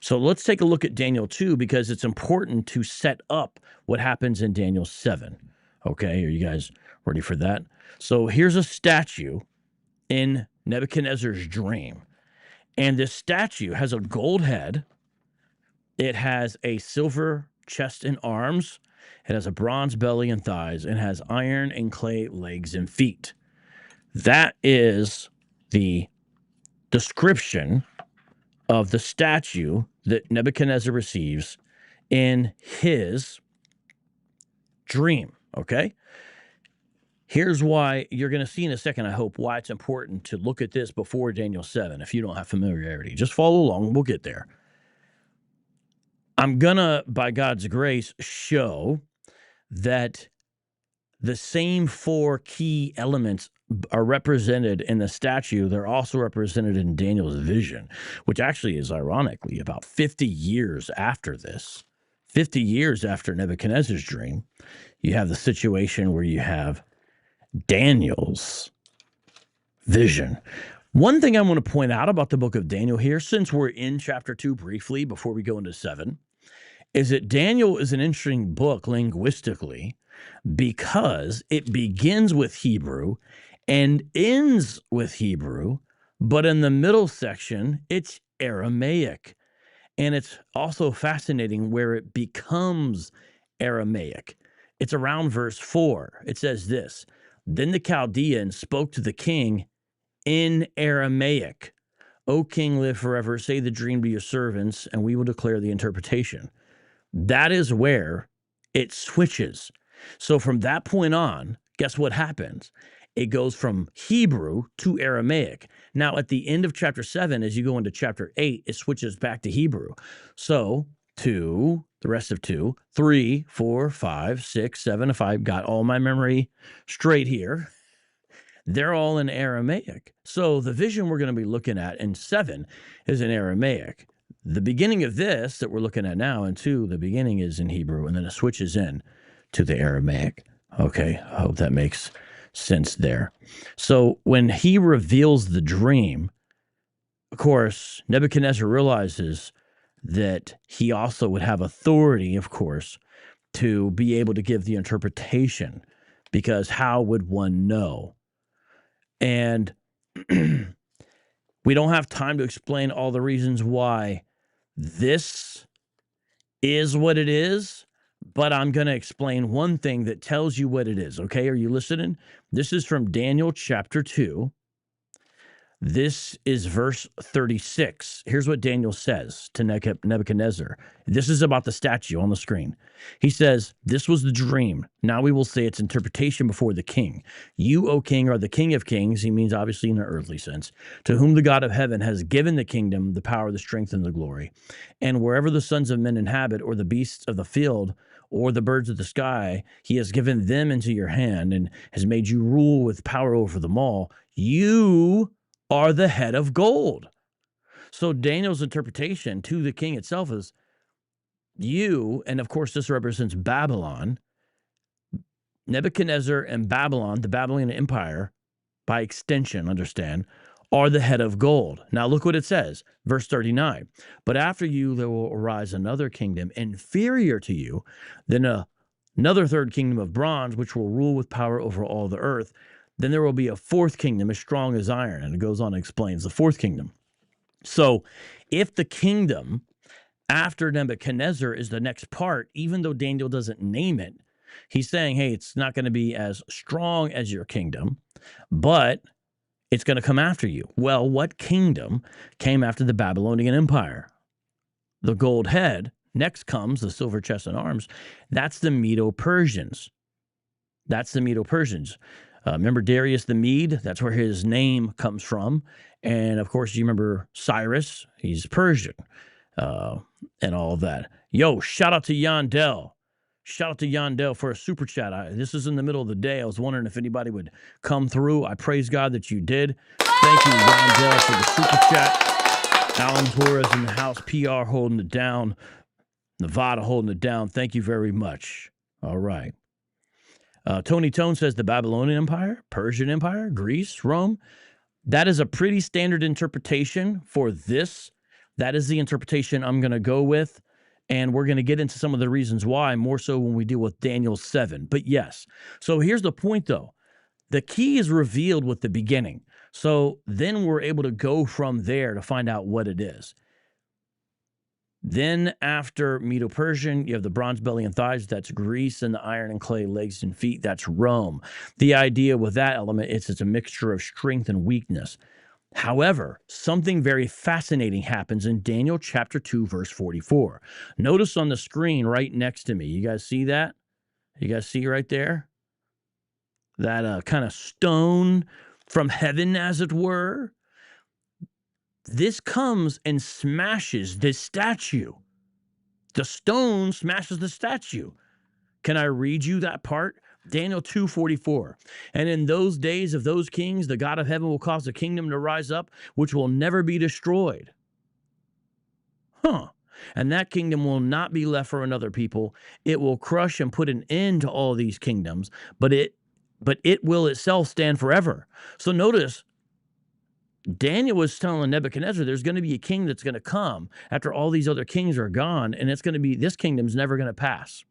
So let's take a look at Daniel 2 because it's important to set up what happens in Daniel 7. Okay, are you guys ready for that? So here's a statue in Nebuchadnezzar's dream. And this statue has a gold head. It has a silver chest and arms. It has a bronze belly and thighs, and has iron and clay legs and feet. That is the description of the statue that Nebuchadnezzar receives in his dream, okay? Here's why you're going to see in a second, I hope, why it's important to look at this before Daniel 7 if you don't have familiarity. Just follow along. We'll get there. I'm going to, by God's grace, show that the same four key elements are represented in the statue. They're also represented in Daniel's vision, which actually is ironically about 50 years after this. 50 years after Nebuchadnezzar's dream, you have the situation where you have Daniel's vision. One thing I want to point out about the book of Daniel here, since we're in chapter 2 briefly before we go into 7, is that Daniel is an interesting book linguistically because it begins with Hebrew and ends with Hebrew, but in the middle section, it's Aramaic. And it's also fascinating where it becomes Aramaic. It's around verse 4. It says this, "Then the Chaldeans spoke to the king in Aramaic. O king, live forever. Say the dream to your servants, and we will declare the interpretation." That is where it switches. So from that point on, guess what happens? It goes from Hebrew to Aramaic. Now, at the end of chapter 7, as you go into chapter 8, it switches back to Hebrew. So 2, the rest of 2, 3, 4, 5, 6, 7, if I've got all my memory straight here, they're all in Aramaic. So the vision we're going to be looking at in 7 is in Aramaic. The beginning of this that we're looking at now in 2, the beginning is in Hebrew, and then it switches in to the Aramaic. Okay, I hope that makes sense there. So when he reveals the dream, of course, Nebuchadnezzar realizes that he also would have authority, of course, to be able to give the interpretation, because how would one know? And we don't have time to explain all the reasons why this is what it is, but I'm going to explain one thing that tells you what it is. Okay, are you listening? This is from Daniel chapter 2. This is verse 36. Here's what Daniel says to Nebuchadnezzar. This is about the statue on the screen. He says, "This was the dream. Now we will say its interpretation before the king. You, O king, are the king of kings." He means obviously in an earthly sense. "To whom the God of heaven has given the kingdom, the power, the strength, and the glory. And wherever the sons of men inhabit, or the beasts of the field, or the birds of the sky, he has given them into your hand and has made you rule with power over them all. You are the head of gold." So Daniel's interpretation to the king itself is you, and of course this represents Babylon, Nebuchadnezzar and Babylon, the Babylonian Empire, by extension, understand, are the head of gold. Now look what it says, verse 39. "But after you there will arise another kingdom inferior to you, then another third kingdom of bronze, which will rule with power over all the earth. Then there will be a fourth kingdom as strong as iron." And it goes on and explains the fourth kingdom. So if the kingdom after Nebuchadnezzar is the next part, even though Daniel doesn't name it, he's saying, hey, it's not going to be as strong as your kingdom, but it's going to come after you. Well, what kingdom came after the Babylonian Empire? The gold head. Next comes the silver chest and arms. That's the Medo-Persians. That's the Medo-Persians. Remember Darius the Mede? That's where his name comes from. And of course, you remember Cyrus? He's Persian, and all of that. Yo, shout out to Yandel. Shout out to Yandel for a super chat. This is in the middle of the day. I was wondering if anybody would come through. I praise God that you did. Thank you, Yandel, for the super chat. Alan Torres in the house. PR holding it down. Nevada holding it down. Thank you very much. All right. Tony Tone says the Babylonian Empire, Persian Empire, Greece, Rome. That is a pretty standard interpretation for this That is the interpretation I'm going to go with. And we're going to get into some of the reasons why, more so when we deal with Daniel 7. But yes. So here's the point, though. The key is revealed with the beginning. So then we're able to go from there to find out what it is. Then after Medo-Persian, you have the bronze belly and thighs. That's Greece, and the iron and clay legs and feet. That's Rome. The idea with that element is it's a mixture of strength and weakness. However, something very fascinating happens in Daniel chapter 2, verse 44. Notice on the screen right next to me. You guys see that? You guys see right there? That kind of stone from heaven, as it were. This comes and smashes this statue. The stone smashes the statue. Can I read you that part? Daniel 2:44. And in those days of those kings, the God of heaven will cause a kingdom to rise up, which will never be destroyed. And that kingdom will not be left for another people. It will crush and put an end to all these kingdoms, but it will itself stand forever. So notice, Daniel was telling Nebuchadnezzar there's going to be a king that's going to come after all these other kings are gone, and it's going to be, this kingdom's never going to pass.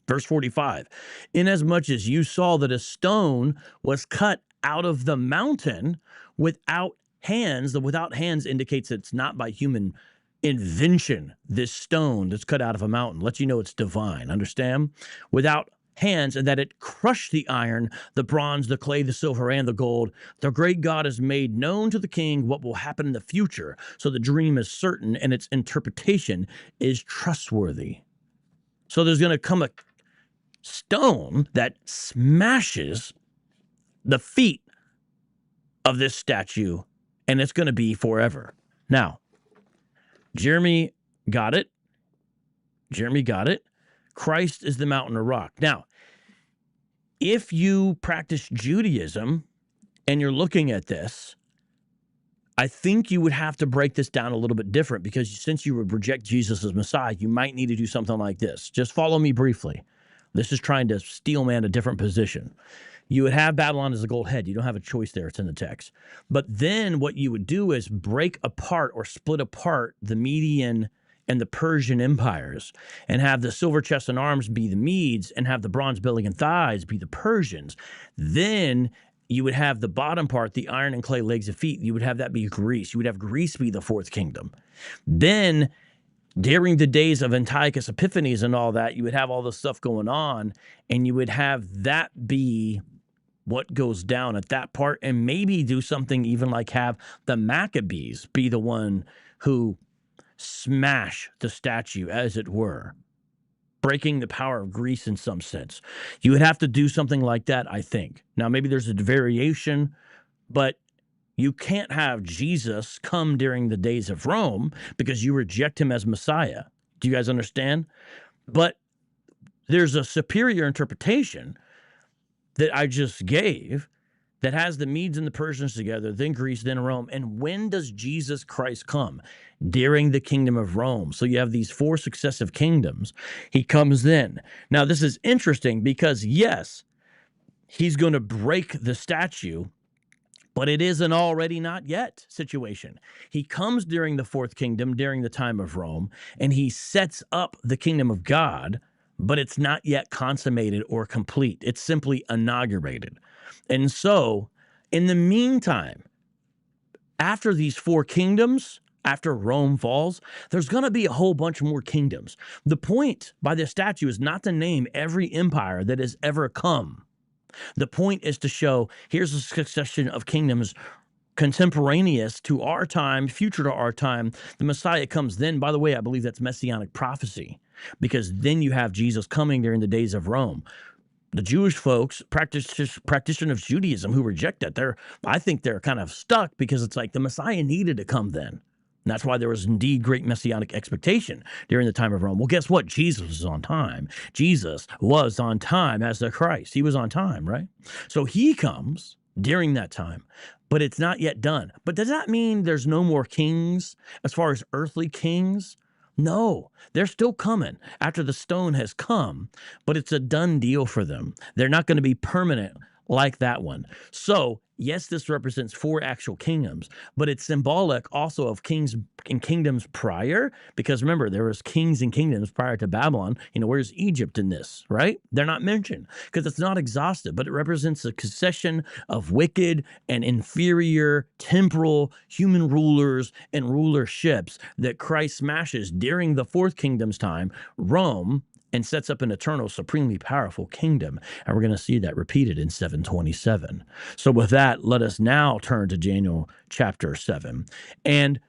Verse 45, inasmuch as you saw that a stone was cut out of the mountain without hands. The without hands indicates it's not by human invention. This stone that's cut out of a mountain lets you know it's divine. Understand? Without hands, and that it crushed the iron, the bronze, the clay, the silver, and the gold. The great God has made known to the king what will happen in the future. So the dream is certain, and its interpretation is trustworthy. So there's going to come a stone that smashes the feet of this statue, and it's going to be forever. Now, Jeremy got it. Jeremy got it. Christ is the mountain or rock. Now, if you practice Judaism and you're looking at this, I think you would have to break this down a little bit different, because since you would reject Jesus as Messiah, you might need to do something like this. Just follow me briefly. This is trying to steel man a different position. You would have Babylon as the gold head. You don't have a choice there. It's in the text. But then what you would do is break apart or split apart the Median and the Persian empires, and have the silver chest and arms be the Medes, and have the bronze belly and thighs be the Persians. Then you would have the bottom part, the iron and clay legs and feet. You would have that be Greece. You would have Greece be the fourth kingdom. Then during the days of Antiochus Epiphanes and all that, you would have all this stuff going on, and you would have that be what goes down at that part, and maybe do something even like have the Maccabees be the one who smash the statue, as it were, breaking the power of Greece in some sense. You would have to do something like that, I think. Now, maybe there's a variation, but you can't have Jesus come during the days of Rome, because you reject him as Messiah. Do you guys understand? But there's a superior interpretation that I just gave that has the Medes and the Persians together, then Greece, then Rome. And when does Jesus Christ come? During the kingdom of Rome. So you have these four successive kingdoms. He comes then. Now, this is interesting because, yes, he's going to break the statue, but it is an already not yet situation. He comes during the fourth kingdom, during the time of Rome, and he sets up the kingdom of God, but it's not yet consummated or complete. It's simply inaugurated. And so, in the meantime, after these four kingdoms, after Rome falls, there's going to be a whole bunch more kingdoms. The point by this statue is not to name every empire that has ever come. The point is to show, here's a succession of kingdoms contemporaneous to our time, future to our time. The Messiah comes then. By the way, I believe that's messianic prophecy, because then you have Jesus coming during the days of Rome. The Jewish folks, practitioners of Judaism who reject that, I think they're kind of stuck, because it's like the Messiah needed to come then. And that's why there was indeed great messianic expectation during the time of Rome. Well, guess what? Jesus was on time. Jesus was on time as the Christ. He was on time, right? So he comes during that time, but it's not yet done. But does that mean there's no more kings as far as earthly kings? No, they're still coming after the stone has come, but it's a done deal for them. They're not going to be permanent like that one. So, yes, this represents 4 actual kingdoms, but it's symbolic also of kings and kingdoms prior, because remember, there was kings and kingdoms prior to Babylon. Where's Egypt in this, right? They're not mentioned because it's not exhaustive, but it represents a succession of wicked and inferior temporal human rulers and rulerships that Christ smashes during the 4th kingdom's time, Rome, and sets up an eternal, supremely powerful kingdom. And we're going to see that repeated in 727. So with that, let us now turn to Daniel chapter 7. And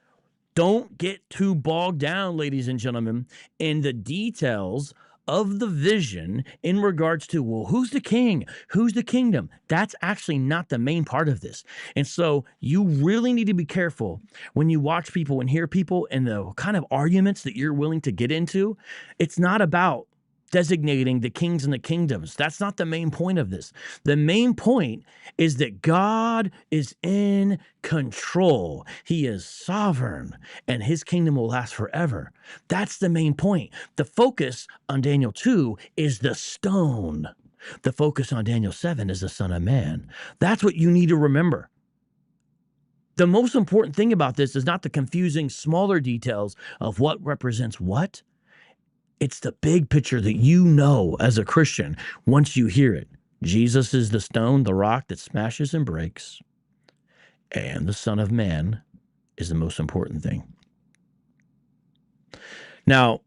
don't get too bogged down, ladies and gentlemen, in the details of the vision in regards to, well, who's the king? Who's the kingdom? That's actually not the main part of this. And so you really need to be careful when you watch people and hear people and the kind of arguments that you're willing to get into. It's not about designating the kings and the kingdoms. That's not the main point of this. The main point is that God is in control. He is sovereign, and his kingdom will last forever. That's the main point. The focus on Daniel 2 is the stone. The focus on Daniel 7 is the Son of Man. That's what you need to remember. The most important thing about this is not the confusing smaller details of what represents what. It's the big picture that you know as a Christian once you hear it. Jesus is the stone, the rock that smashes and breaks, and the Son of Man is the most important thing. Now,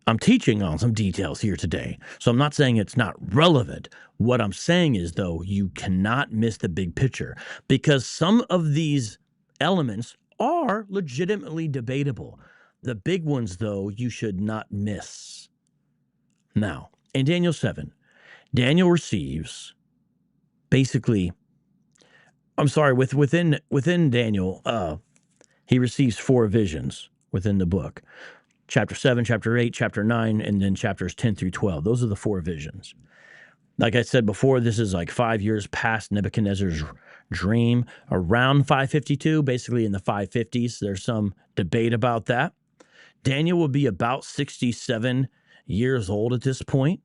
I'm teaching on some details here today, so I'm not saying it's not relevant. What I'm saying is, though, you cannot miss the big picture, because some of these elements are legitimately debatable. The big ones, though, you should not miss. Now, in Daniel 7, Daniel receives basically, within Daniel, he receives 4 visions within the book. Chapter 7, chapter 8, chapter 9, and then chapters 10 through 12. Those are the 4 visions. Like I said before, this is like 5 years past Nebuchadnezzar's dream, around 552, basically in the 550s. There's some debate about that. Daniel will be about 67 years old at this point.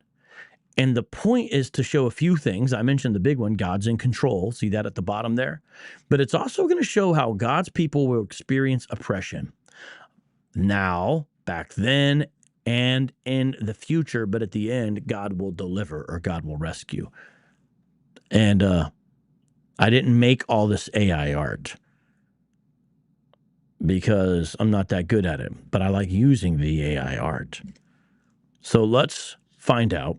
And the point is to show a few things. I mentioned the big one, God's in control. See that at the bottom there? But it's also going to show how God's people will experience oppression now, back then, and in the future. But at the end, God will deliver, or God will rescue. And I didn't make all this AI art because I'm not that good at it, but I like using the AI art. So let's find out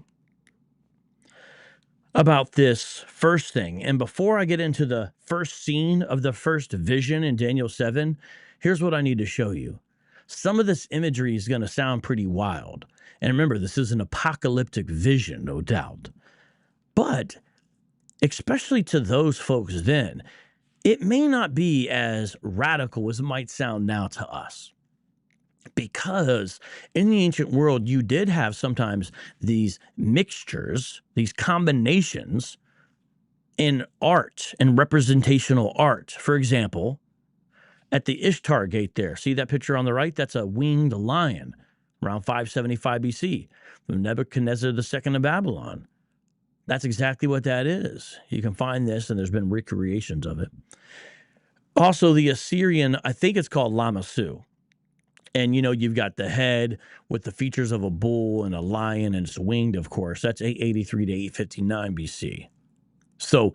about this first thing. And before I get into the first scene of the first vision in Daniel 7, here's what I need to show you. Some of this imagery is going to sound pretty wild. And remember, this is an apocalyptic vision, no doubt. But especially to those folks then, it may not be as radical as it might sound now to us. Because in the ancient world, you did have sometimes these mixtures, these combinations in art and representational art. For example, at the Ishtar gate there, see that picture on the right? That's a winged lion around 575 BC from Nebuchadnezzar II of Babylon. That's exactly what that is. You can find this, and there's been recreations of it. Also, the Assyrian, I think it's called Lamassu. And, you've got the head with the features of a bull and a lion, and it's winged, of course. That's 883 to 859 BC. So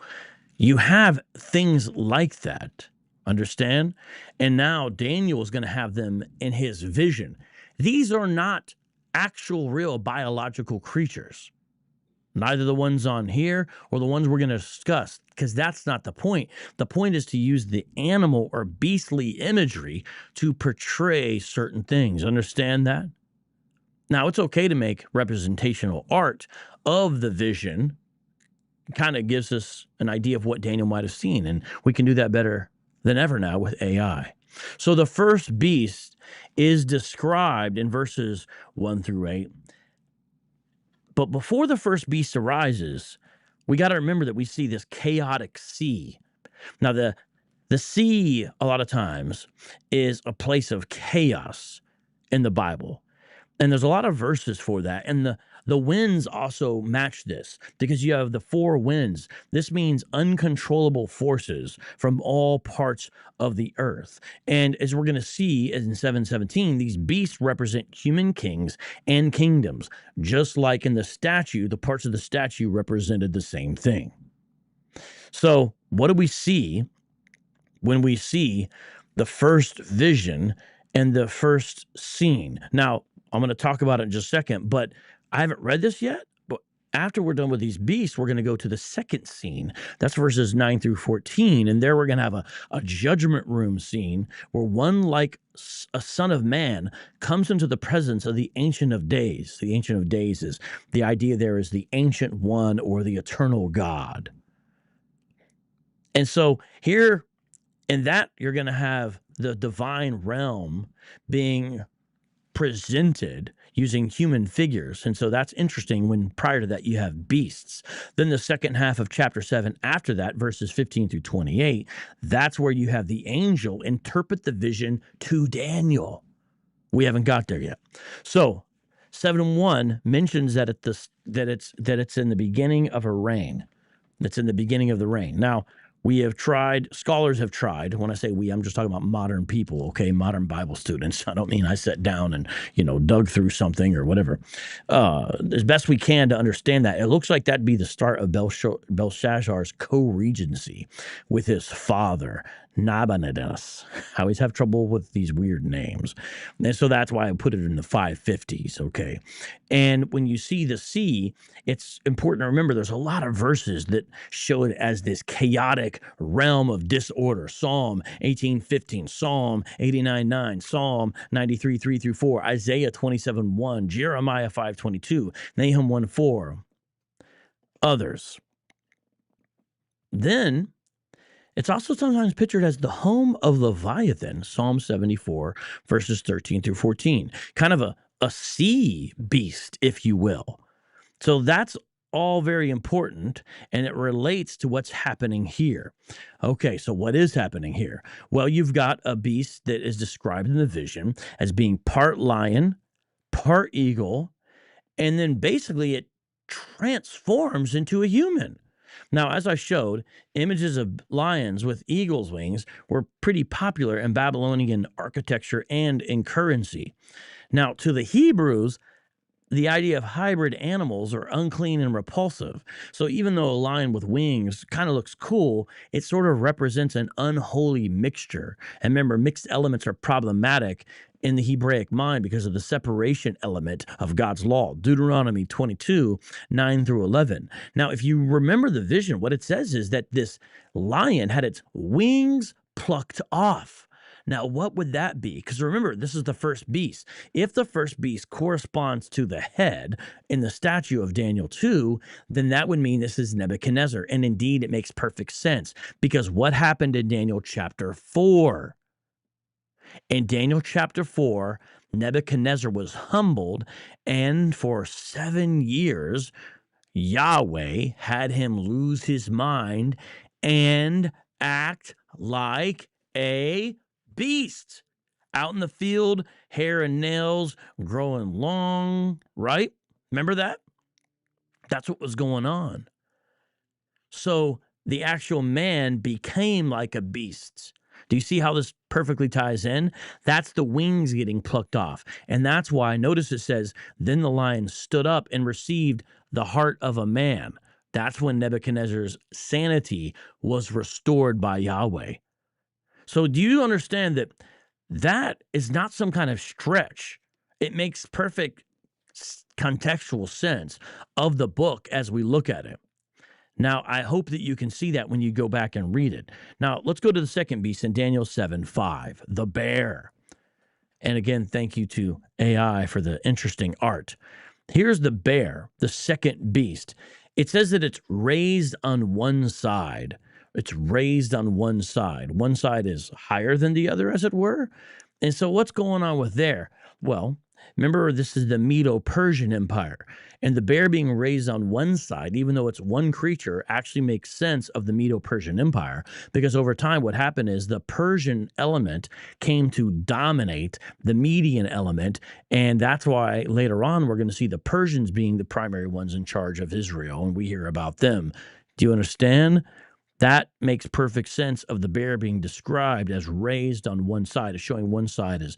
you have things like that, understand? And now Daniel is going to have them in his vision. These are not actual, real biological creatures. Neither the ones on here or the ones we're going to discuss, because that's not the point. The point is to use the animal or beastly imagery to portray certain things. Understand that? Now, it's okay to make representational art of the vision. It kind of gives us an idea of what Daniel might have seen, and we can do that better than ever now with AI. So the first beast is described in verses 1 through 8. But before the first beast arises, we got to remember that we see this chaotic sea. Now, the sea, a lot of times, is a place of chaos in the Bible. And there's a lot of verses for that. And the winds also match this because you have the four winds. This means uncontrollable forces from all parts of the earth. And as we're going to see in 7:17, these beasts represent human kings and kingdoms. Just like in the statue, the parts of the statue represented the same thing. So what do we see when we see the first vision and the first scene? Now, I'm going to talk about it in just a second, but I haven't read this yet. But after we're done with these beasts, we're going to go to the second scene. That's verses 9 through 14. And there we're going to have a judgment room scene where one like a son of man comes into the presence of the Ancient of Days. The Ancient of Days is the idea there is the Ancient One or the Eternal God. And so here in that, you're going to have the divine realm being presented using human figures. And so that's interesting when prior to that you have beasts. Then the second half of chapter 7 after that, verses 15 through 28, that's where you have the angel interpret the vision to Daniel. We haven't got there yet. So 7:1 mentions that it's in the beginning of a reign. That's in the beginning of the reign. Now, we have tried, scholars have tried. When I say we, I'm just talking about modern people, okay? Modern Bible students. I don't mean I sat down and, dug through something or whatever. As best we can to understand that. It looks like that'd be the start of Belshazzar's co-regency with his father, Nabonidus. I always have trouble with these weird names. And so that's why I put it in the 550s, okay? And when you see the sea, it's important to remember there's a lot of verses that show it as this chaotic realm of disorder. Psalm 18:15, Psalm 89:9, Psalm 93:3 through 4, Isaiah 27:1, Jeremiah 5:22, Nahum 1:4, others. Then it's also sometimes pictured as the home of Leviathan, Psalm 74, verses 13 through 14, kind of a sea beast, if you will. So that's all very important, and it relates to what's happening here. Okay, so what is happening here? Well, you've got a beast that is described in the vision as being part lion, part eagle, and then basically it transforms into a human. Now, as I showed, images of lions with eagle's wings were pretty popular in Babylonian architecture and in currency. Now, to the Hebrews, the idea of hybrid animals are unclean and repulsive. So even though a lion with wings kind of looks cool, it sort of represents an unholy mixture. And remember, mixed elements are problematic in the Hebraic mind because of the separation element of God's law. Deuteronomy 22, 9 through 11. Now, if you remember the vision, what it says is that this lion had its wings plucked off. Now, what would that be? Because remember, this is the first beast. If the first beast corresponds to the head in the statue of Daniel 2, then that would mean this is Nebuchadnezzar. And indeed, it makes perfect sense because what happened in Daniel chapter 4? In Daniel chapter 4, Nebuchadnezzar was humbled, and for 7 years, Yahweh had him lose his mind and act like a beast. Out in the field, hair and nails growing long, right? Remember that? That's what was going on. So the actual man became like a beast. Do you see how this perfectly ties in? That's the wings getting plucked off. And that's why, notice it says, then the lion stood up and received the heart of a man. That's when Nebuchadnezzar's sanity was restored by Yahweh. So do you understand that that is not some kind of stretch? It makes perfect contextual sense of the book as we look at it. Now, I hope that you can see that when you go back and read it. Now, let's go to the second beast in Daniel 7:5, the bear. And again, thank you to AI for the interesting art. Here's the bear, the second beast. It says that it's raised on one side. It's raised on one side. One side is higher than the other, as it were. And so what's going on with there? Well, Remember, this is the Medo-Persian Empire. And the bear being raised on one side, even though it's one creature, actually makes sense of the Medo-Persian Empire. Because over time, what happened is the Persian element came to dominate the Median element. And that's why later on, we're going to see the Persians being the primary ones in charge of Israel. And we hear about them. Do you understand? That makes perfect sense of the bear being described as raised on one side, as showing one side is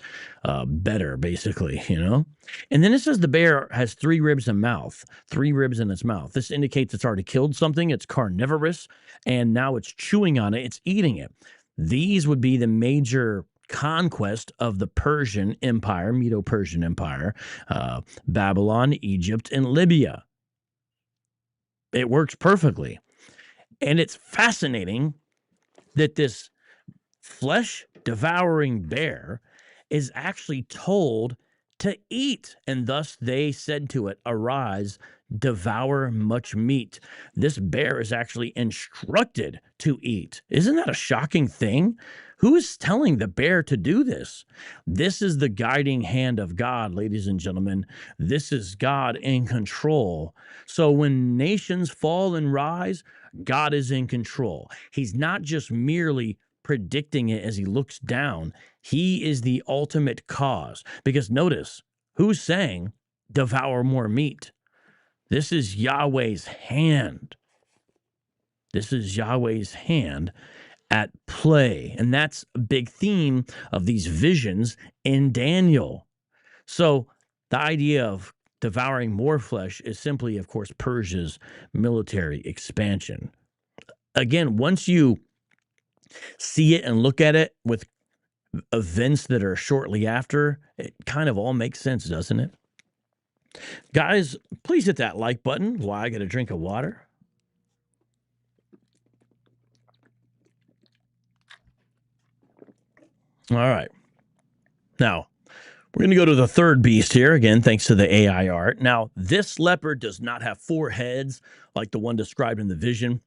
better, basically, you know? And then it says the bear has 3 ribs in mouth, 3 ribs in its mouth. This indicates it's already killed something. It's carnivorous, and now it's chewing on it. It's eating it. These would be the major conquest of the Persian Empire, Medo-Persian Empire, Babylon, Egypt, and Libya. It works perfectly. And it's fascinating that this flesh-devouring bear is actually told to eat. And thus they said to it, "Arise, devour much meat." This bear is actually instructed to eat. Isn't that a shocking thing? Who is telling the bear to do this? This is the guiding hand of God, ladies and gentlemen. This is God in control. So when nations fall and rise, God is in control. He's not just merely predicting it as he looks down. He is the ultimate cause. Because notice, who's saying, "Devour more meat"? This is Yahweh's hand. This is Yahweh's hand at play. And that's a big theme of these visions in Daniel. So the idea of devouring more flesh is simply, of course, Persia's military expansion. Again, once you see it and look at it with events that are shortly after, it kind of all makes sense, doesn't it? Guys, please hit that like button while I get a drink of water. All right. Now, we're going to go to the third beast here, again, thanks to the AI art. Now, this leopard does not have 4 heads like the one described in the vision.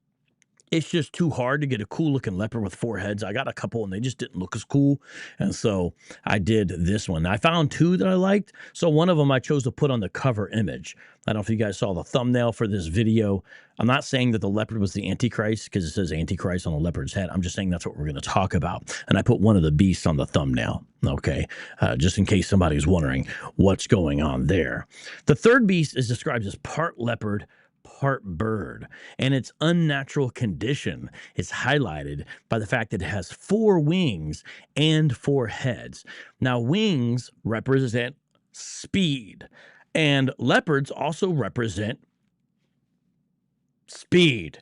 It's just too hard to get a cool-looking leopard with 4 heads. I got a couple, and they just didn't look as cool, and so I did this one. I found 2 that I liked, so one of them I chose to put on the cover image. I don't know if you guys saw the thumbnail for this video. I'm not saying that the leopard was the Antichrist because it says Antichrist on the leopard's head. I'm just saying that's what we're going to talk about, and I put one of the beasts on the thumbnail, okay, just in case somebody's wondering what's going on there. The third beast is described as part leopard, part bird, and its unnatural condition is highlighted by the fact that it has 4 wings and 4 heads. Now, wings represent speed, and leopards also represent speed.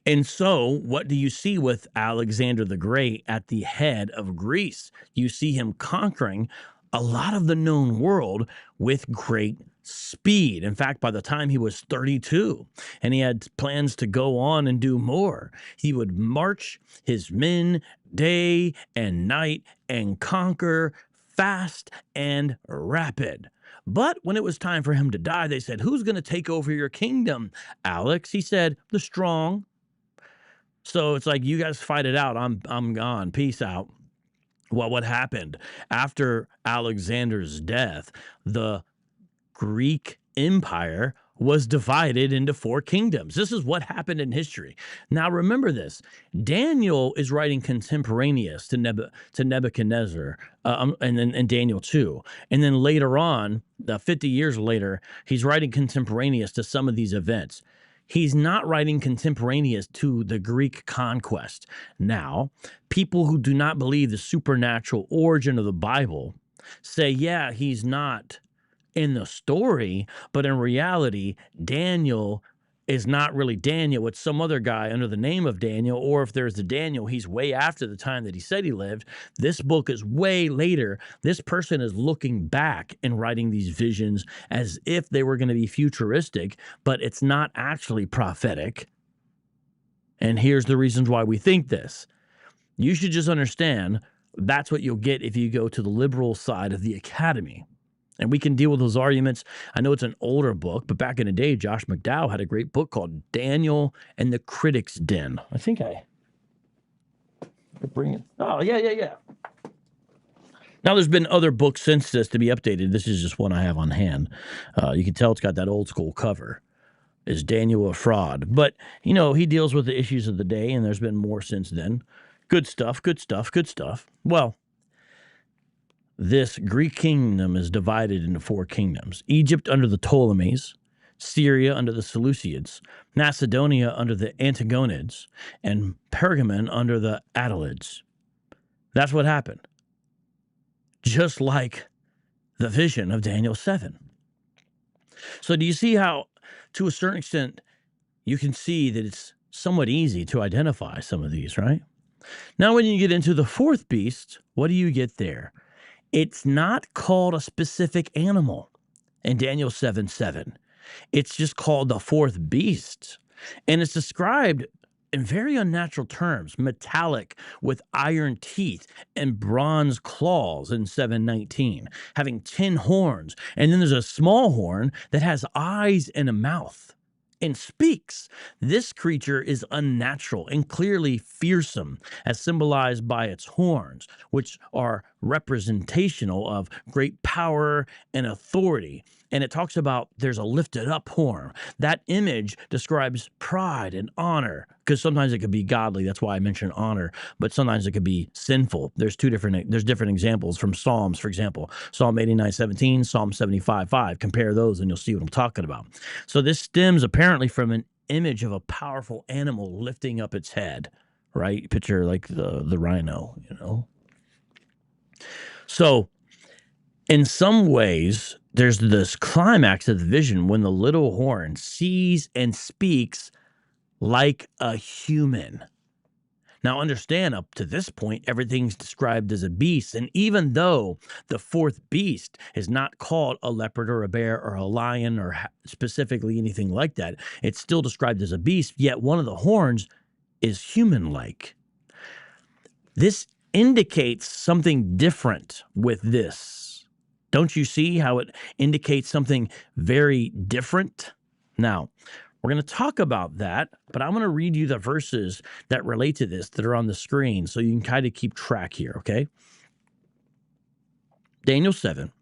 And so, what do you see with Alexander the Great at the head of Greece? You see him conquering a lot of the known world with great speed. In fact, by the time he was 32 and he had plans to go on and do more, he would march his men day and night and conquer fast and rapid. But when it was time for him to die, they said, "Who's going to take over your kingdom, Alex?" He said, "The strong." So it's like, you guys fight it out. I'm gone. Peace out. Well, what happened after Alexander's death? The Greek Empire was divided into 4 kingdoms. This is what happened in history. Now, remember this. Daniel is writing contemporaneous to Nebuchadnezzar and Daniel 2. And then later on, 50 years later, he's writing contemporaneous to some of these events. He's not writing contemporaneous to the Greek conquest. Now, people who do not believe the supernatural origin of the Bible say, yeah, he's not in the story, but in reality, Daniel is not really Daniel. It's some other guy under the name of Daniel, or if there's the Daniel, he's way after the time that he said he lived. This book is way later. This person is looking back and writing these visions as if they were going to be futuristic, but it's not actually prophetic. And here's the reasons why we think this. You should just understand that's what you'll get if you go to the liberal side of the academy. And we can deal with those arguments. I know it's an older book, but back in the day, Josh McDowell had a great book called Daniel and the Critic's Den. I think I could bring it. Oh, yeah. Now, there's been other books since this to be updated. This is just one I have on hand. You can tell it's got that old school cover. Is Daniel a fraud? But, you know, he deals with the issues of the day, and there's been more since then. Good stuff, good stuff, good stuff. Well, this Greek kingdom is divided into 4 kingdoms. Egypt under the Ptolemies, Syria under the Seleucids, Macedonia under the Antigonids, and Pergamon under the Attalids. That's what happened. Just like the vision of Daniel 7. So do you see how, to a certain extent, you can see that it's somewhat easy to identify some of these, right? Now, when you get into the 4th beast, what do you get there? It's not called a specific animal in Daniel 7:7. It's just called the 4th beast. And it's described in very unnatural terms, metallic with iron teeth and bronze claws in 7:19, having 10 horns. And then there's a small horn that has eyes and a mouth and speaks. This creature is unnatural and clearly fearsome, as symbolized by its horns, which are representational of great power and authority. And it talks about there's a lifted up horn. That image describes pride and honor, because sometimes it could be godly. That's why I mentioned honor, but sometimes it could be sinful. There's different examples from Psalms, for example, Psalm 89:17, Psalm 75:5. Compare those and you'll see what I'm talking about. So this stems apparently from an image of a powerful animal lifting up its head, right? Picture like the rhino, you know? So in some ways, there's this climax of the vision when the little horn sees and speaks like a human. Now, understand, up to this point, everything's described as a beast. And even though the 4th beast is not called a leopard or a bear or a lion or specifically anything like that, it's still described as a beast, yet one of the horns is human-like. This indicates something different with this. Don't you see how it indicates something very different? Now, we're going to talk about that, but I'm going to read you the verses that relate to this that are on the screen so you can kind of keep track here, okay? Daniel 7,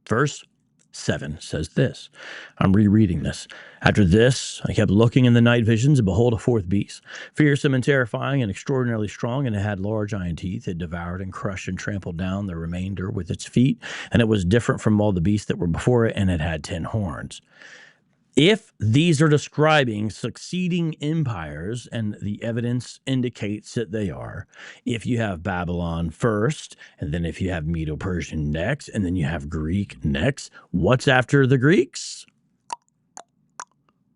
verse 7 says this. I'm rereading this. After this, I kept looking in the night visions, and behold, a 4th beast, fearsome and terrifying and extraordinarily strong, and it had large iron teeth. It devoured and crushed and trampled down the remainder with its feet, and it was different from all the beasts that were before it, and it had 10 horns. If these are describing succeeding empires, and the evidence indicates that they are, if you have Babylon first, and then if you have Medo-Persian next, and then you have Greek next, what's after the Greeks?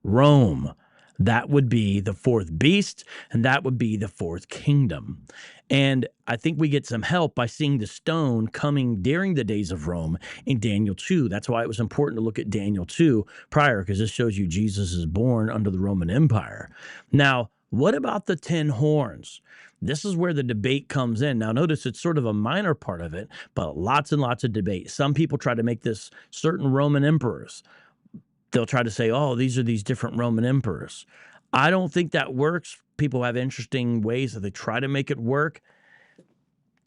Rome. That would be the 4th beast, and that would be the 4th kingdom. And I think we get some help by seeing the stone coming during the days of Rome in Daniel 2. That's why it was important to look at Daniel 2 prior, because this shows you Jesus is born under the Roman Empire. Now, what about the 10 horns? This is where the debate comes in. Now, notice it's sort of a minor part of it, but lots and lots of debate. Some people try to make this certain Roman emperors. They'll try to say, oh, these are these different Roman emperors. I don't think that works. People have interesting ways that they try to make it work.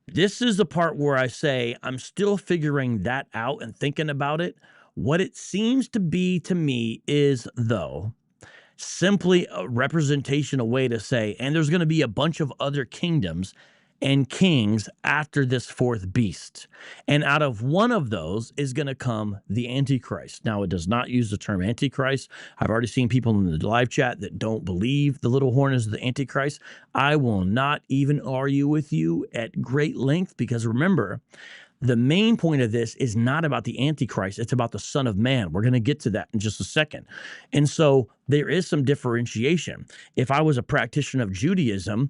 This is the part where I say I'm still figuring that out and thinking about it. What it seems to be to me is, though, simply a representation, a way to say, and there's going to be a bunch of other kingdoms and kings after this 4th beast. And out of one of those is going to come the Antichrist. Now, it does not use the term Antichrist. I've already seen people in the live chat that don't believe the little horn is the Antichrist. I will not even argue with you at great length, because remember, the main point of this is not about the Antichrist. It's about the Son of Man. We're going to get to that in just a second. And so there is some differentiation. If I was a practitioner of Judaism,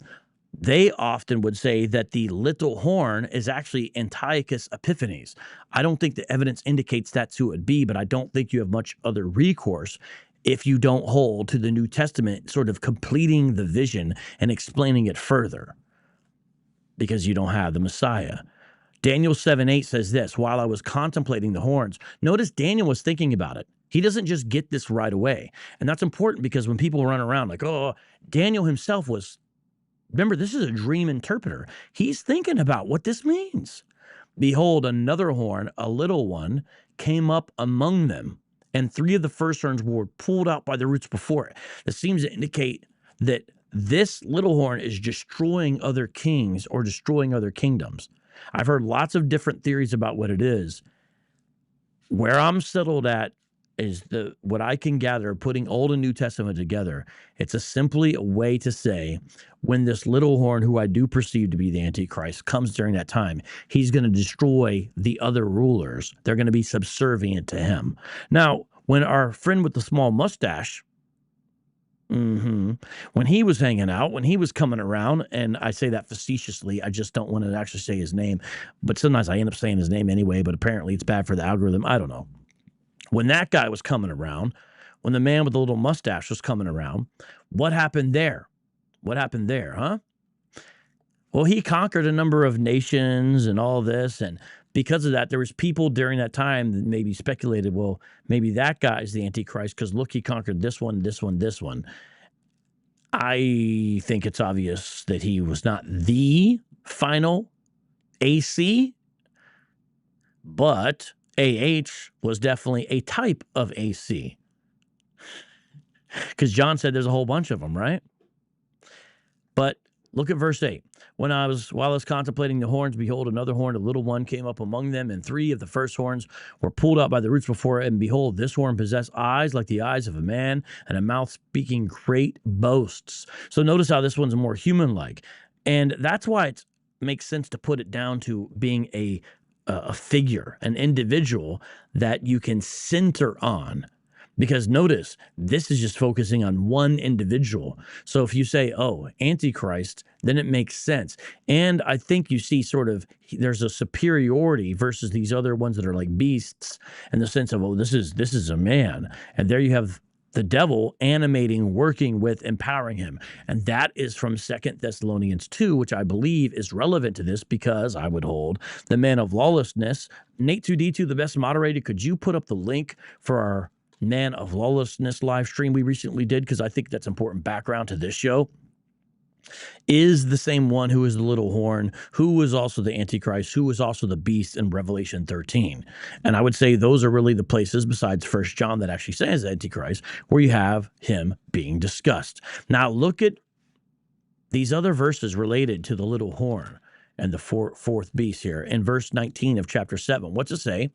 they often would say that the little horn is actually Antiochus Epiphanes. I don't think the evidence indicates that's who it be, but I don't think you have much other recourse if you don't hold to the New Testament, sort of completing the vision and explaining it further, because you don't have the Messiah. Daniel 7:8 says this, while I was contemplating the horns. Notice Daniel was thinking about it. He doesn't just get this right away. And that's important, because when people run around like, oh, Daniel himself was, remember, this is a dream interpreter. He's thinking about what this means. Behold, another horn, a little one, came up among them, and 3 of the first horns were pulled out by the roots before it. This seems to indicate that this little horn is destroying other kings or destroying other kingdoms. I've heard lots of different theories about what it is. Where I'm settled at is what I can gather, putting Old and New Testament together. It's simply a way to say when this little horn, who I do perceive to be the Antichrist, comes during that time, he's going to destroy the other rulers. They're going to be subservient to him. Now, when our friend with the small mustache, when he was hanging out, when he was coming around, and I say that facetiously, I just don't want to actually say his name, but sometimes I end up saying his name anyway, but apparently it's bad for the algorithm. I don't know. When that guy was coming around, when the man with the little mustache was coming around, what happened there? What happened there, huh? Well, he conquered a number of nations and all this, and because of that, there was people during that time that maybe speculated, well, maybe that guy is the Antichrist because look, he conquered this one, this one, this one. I think it's obvious that he was not the final AC, but AH was definitely a type of AC. Because John said there's a whole bunch of them, right? But look at verse 8. While I was contemplating the horns, behold, another horn, a little one, came up among them, and 3 of the first horns were pulled out by the roots before it. And behold, this horn possessed eyes like the eyes of a man, and a mouth speaking great boasts. So notice how this one's more human-like. And that's why it makes sense to put it down to being a figure, an individual that you can center on. Because notice, this is just focusing on one individual. So if you say, oh, Antichrist, then it makes sense. And I think you see sort of, there's a superiority versus these other ones that are like beasts in the sense of, oh, this is a man. And there you have the devil animating, working with, empowering him. And that is from 2 Thessalonians 2, which I believe is relevant to this because I would hold the man of lawlessness. Nate 2D2, the best moderator, could you put up the link for our Man of Lawlessness live stream we recently did, because I think that's important background to this show, is the same one who is the little horn, who was also the Antichrist, who was also the beast in Revelation 13. And I would say those are really the places besides 1 John that actually says Antichrist, where you have him being discussed. Now look at these other verses related to the little horn and the fourth beast here. In verse 19 of chapter 7, what's it say?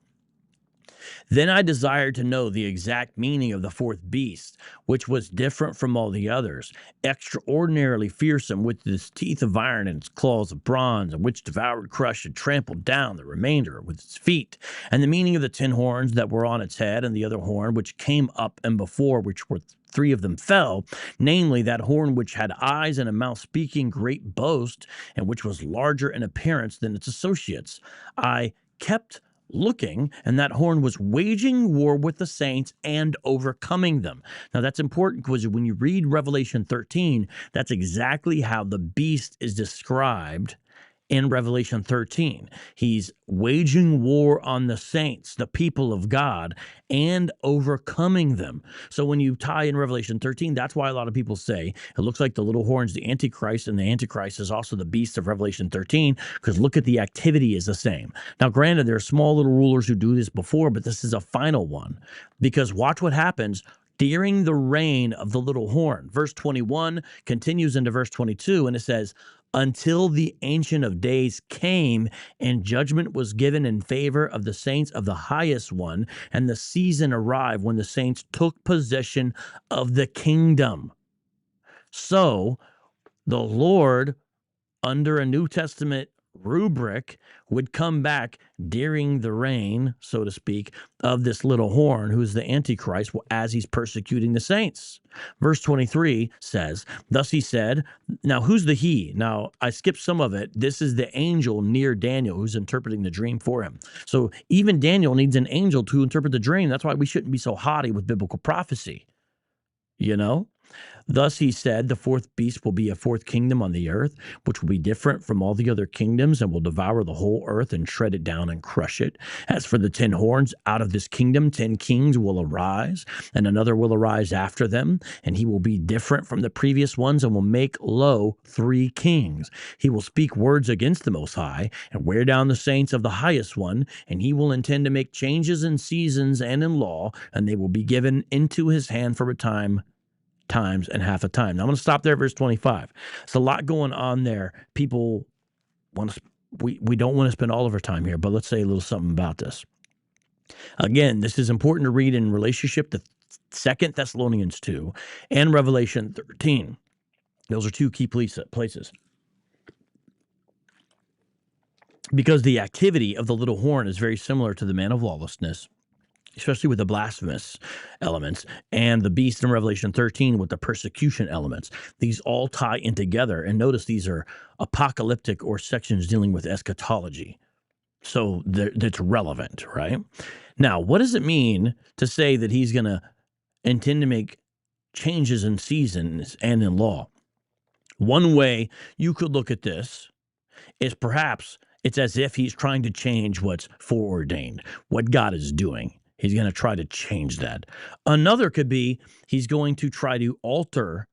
Then I desired to know the exact meaning of the fourth beast, which was different from all the others, extraordinarily fearsome, with its teeth of iron and its claws of bronze, and which devoured, crushed, and trampled down the remainder with its feet, and the meaning of the 10 horns that were on its head, and the other horn which came up, and before which were 3 of them fell, namely that horn which had eyes and a mouth speaking great boast, and which was larger in appearance than its associates. I kept looking, and that horn was waging war with the saints and overcoming them. Now that's important because when you read Revelation 13, that's exactly how the beast is described in Revelation 13. He's waging war on the saints, the people of God, and overcoming them. So when you tie in Revelation 13, that's why a lot of people say it looks like the little horn's the Antichrist, and the Antichrist is also the beast of Revelation 13, because look at the activity is the same. Now, granted, there are small little rulers who do this before, but this is a final one, because watch what happens during the reign of the little horn. Verse 21 continues into verse 22, and it says, until the Ancient of Days came and judgment was given in favor of the saints of the highest one, and the season arrived when the saints took possession of the kingdom. So the Lord, under a New Testament rubric, would come back during the reign, so to speak, of this little horn, who's the Antichrist, as he's persecuting the saints. Verse 23 says, thus he said, now who's the he? Now, I skipped some of it. This is the angel near Daniel who's interpreting the dream for him. So even Daniel needs an angel to interpret the dream. That's why we shouldn't be so haughty with biblical prophecy, you know? Thus he said, the fourth beast will be a fourth kingdom on the earth, which will be different from all the other kingdoms and will devour the whole earth and tread it down and crush it. As for the 10 horns, out of this kingdom 10 kings will arise, and another will arise after them, and he will be different from the previous ones and will make, lo, 3 kings. He will speak words against the Most High and wear down the saints of the Highest One, and he will intend to make changes in seasons and in law, and they will be given into his hand for a time, times, and half a time. Now I'm going to stop there at verse 25. There's a lot going on there. People want to, we don't want to spend all of our time here, but let's say a little something about this. Again, this is important to read in relationship to 2 Thessalonians 2 and Revelation 13. Those are 2 key places. Because the activity of the little horn is very similar to the man of lawlessness, especially with the blasphemous elements, and the beast in Revelation 13 with the persecution elements. These all tie in together. And notice these are apocalyptic or sections dealing with eschatology. So that's relevant, right? Now, what does it mean to say that he's going to intend to make changes in seasons and in law? One way you could look at this is perhaps it's as if he's trying to change what's foreordained, what God is doing. He's going to try to change that. Another could be he's going to try to alter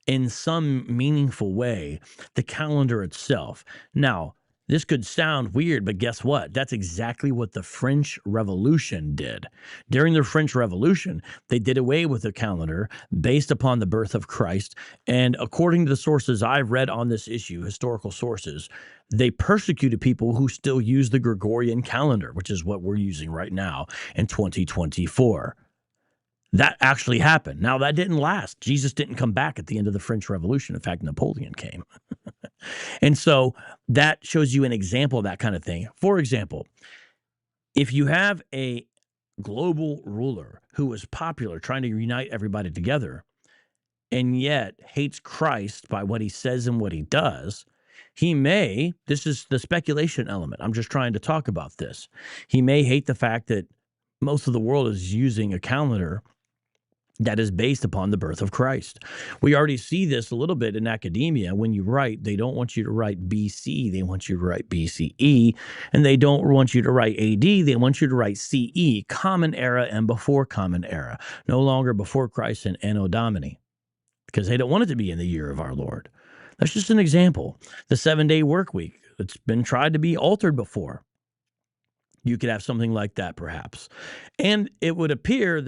in some meaningful way the calendar itself. Now, this could sound weird, but guess what? That's exactly what the French Revolution did. During the French Revolution, they did away with the calendar based upon the birth of Christ. And according to the sources I've read on this issue, historical sources, they persecuted people who still use the Gregorian calendar, which is what we're using right now in 2024. That actually happened. Now, that didn't last. Jesus didn't come back at the end of the French Revolution. In fact, Napoleon came. And so that shows you an example of that kind of thing. For example, if you have a global ruler who is popular, trying to unite everybody together, and yet hates Christ by what he says and what he does, he may, this is the speculation element, I'm just trying to talk about this. He may hate the fact that most of the world is using a calendar that is based upon the birth of Christ. We already see this a little bit in academia. When you write, they don't want you to write BC, they want you to write BCE, and they don't want you to write AD, they want you to write CE, Common Era and before Common Era, no longer before Christ and Anno Domini, because they don't want it to be in the year of our Lord. That's just an example. The 7-day work week, it's been tried to be altered before. You could have something like that perhaps. And it would appear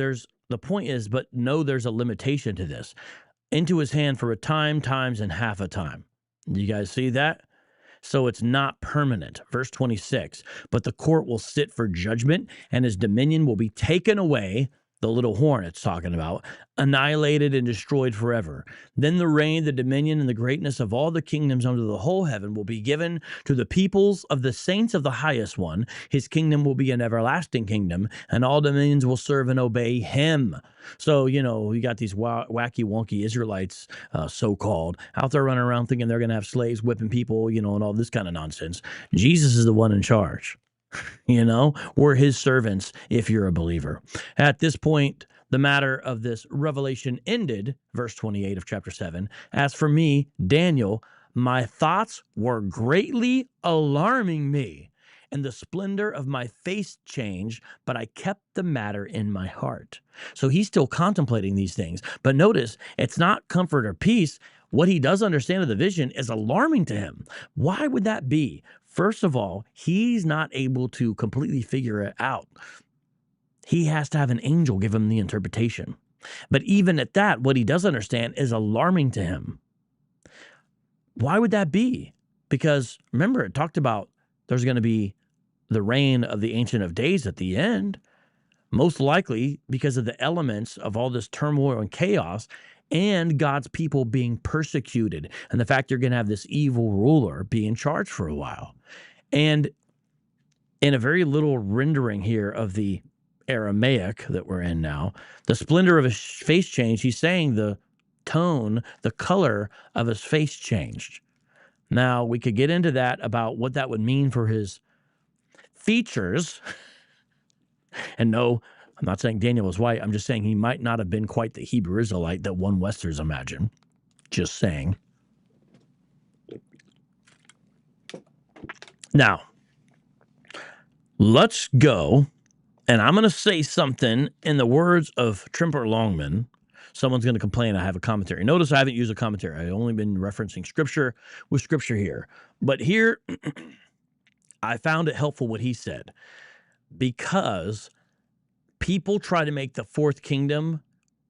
the point is, but no, there's a limitation to this. Into his hand for a time, times, and half a time. Do you guys see that? So it's not permanent. Verse 26, but the court will sit for judgment, and his dominion will be taken away, the little horn it's talking about, annihilated and destroyed forever. Then the reign, the dominion, and the greatness of all the kingdoms under the whole heaven will be given to the peoples of the saints of the Highest One. His kingdom will be an everlasting kingdom, and all dominions will serve and obey him. So, you got these wacky, wonky Israelites, so-called, out there running around thinking they're going to have slaves whipping people, and all this kind of nonsense. Jesus is the one in charge. We're his servants if you're a believer. At this point, the matter of this revelation ended, verse 28 of chapter 7. As for me, Daniel, my thoughts were greatly alarming me, and the splendor of my face changed, but I kept the matter in my heart. So he's still contemplating these things. But notice, it's not comfort or peace. What he does understand of the vision is alarming to him. Why would that be? First of all, he's not able to completely figure it out. He has to have an angel give him the interpretation. But even at that, what he does understand is alarming to him. Why would that be? Because remember, it talked about there's going to be the reign of the Ancient of Days at the end, most likely because of the elements of all this turmoil and chaos and God's people being persecuted and the fact you're going to have this evil ruler be in charge for a while. And in a very little rendering here of the Aramaic that we're in now, the splendor of his face changed. He's saying the tone, the color of his face changed. Now, we could get into that about what that would mean for his features. And no, I'm not saying Daniel was white. I'm just saying he might not have been quite the Hebrew Israelite that one Westers imagine. Just saying. Now, let's go, and I'm going to say something in the words of Trimper Longman. Someone's going to complain I have a commentary. Notice I haven't used a commentary. I've only been referencing scripture with scripture here. But here, I found it helpful what he said, because people try to make the fourth kingdom,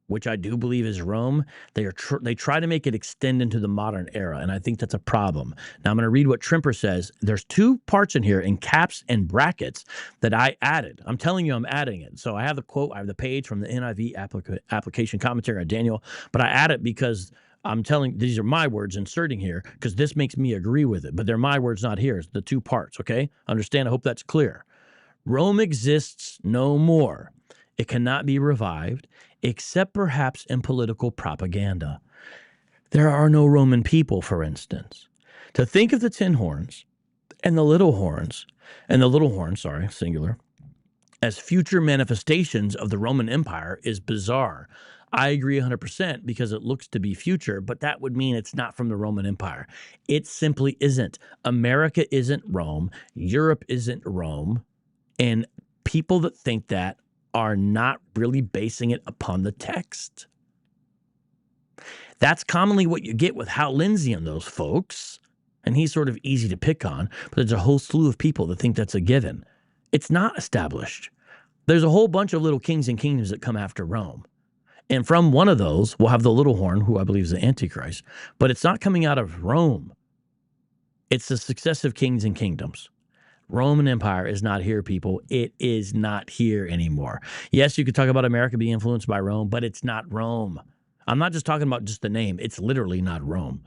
which I do believe is Rome, they try to make it extend into the modern era, and I think that's a problem. Now, I'm going to read what Trimper says. There's two parts in here in caps and brackets that I added. I'm telling you I'm adding it. So I have the quote, I have the page from the NIV application commentary on Daniel, but I add it because I'm telling, these are my words inserting here, because this makes me agree with it, but they're my words, not his, the two parts, okay? Understand? I hope that's clear. Rome exists no more. It cannot be revived, except perhaps in political propaganda. There are no Roman people, for instance. To think of the 10 horns and the little horns, singular, as future manifestations of the Roman Empire is bizarre. I agree 100% because it looks to be future, but that would mean it's not from the Roman Empire. It simply isn't. America isn't Rome. Europe isn't Rome. And people that think that are not really basing it upon the text. That's commonly what you get with Hal Lindsey and those folks, and he's sort of easy to pick on, but there's a whole slew of people that think that's a given. It's not established. There's a whole bunch of little kings and kingdoms that come after Rome, and from one of those, we'll have the little horn, who I believe is the Antichrist, but it's not coming out of Rome. It's the successive kings and kingdoms. Roman Empire is not here, people. It is not here anymore. Yes, you could talk about America being influenced by Rome, but it's not Rome. I'm not just talking about just the name. It's literally not Rome.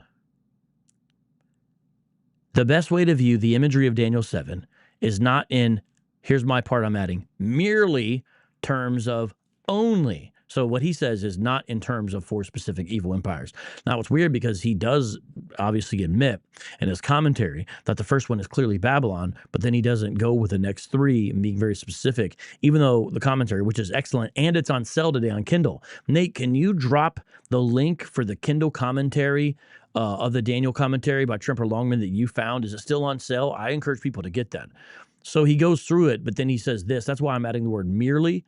The best way to view the imagery of Daniel 7 is not in, here's my part I'm adding, merely terms of only. So what he says is not in terms of 4 specific evil empires. Now, it's weird because he does obviously admit in his commentary that the first one is clearly Babylon, but then he doesn't go with the next 3 and being very specific, even though the commentary, which is excellent, and it's on sale today on Kindle. Nate, can you drop the link for the Kindle commentary of the Daniel commentary by Trimper Longman that you found? Is it still on sale? I encourage people to get that. So he goes through it, but then he says this. That's why I'm adding the word merely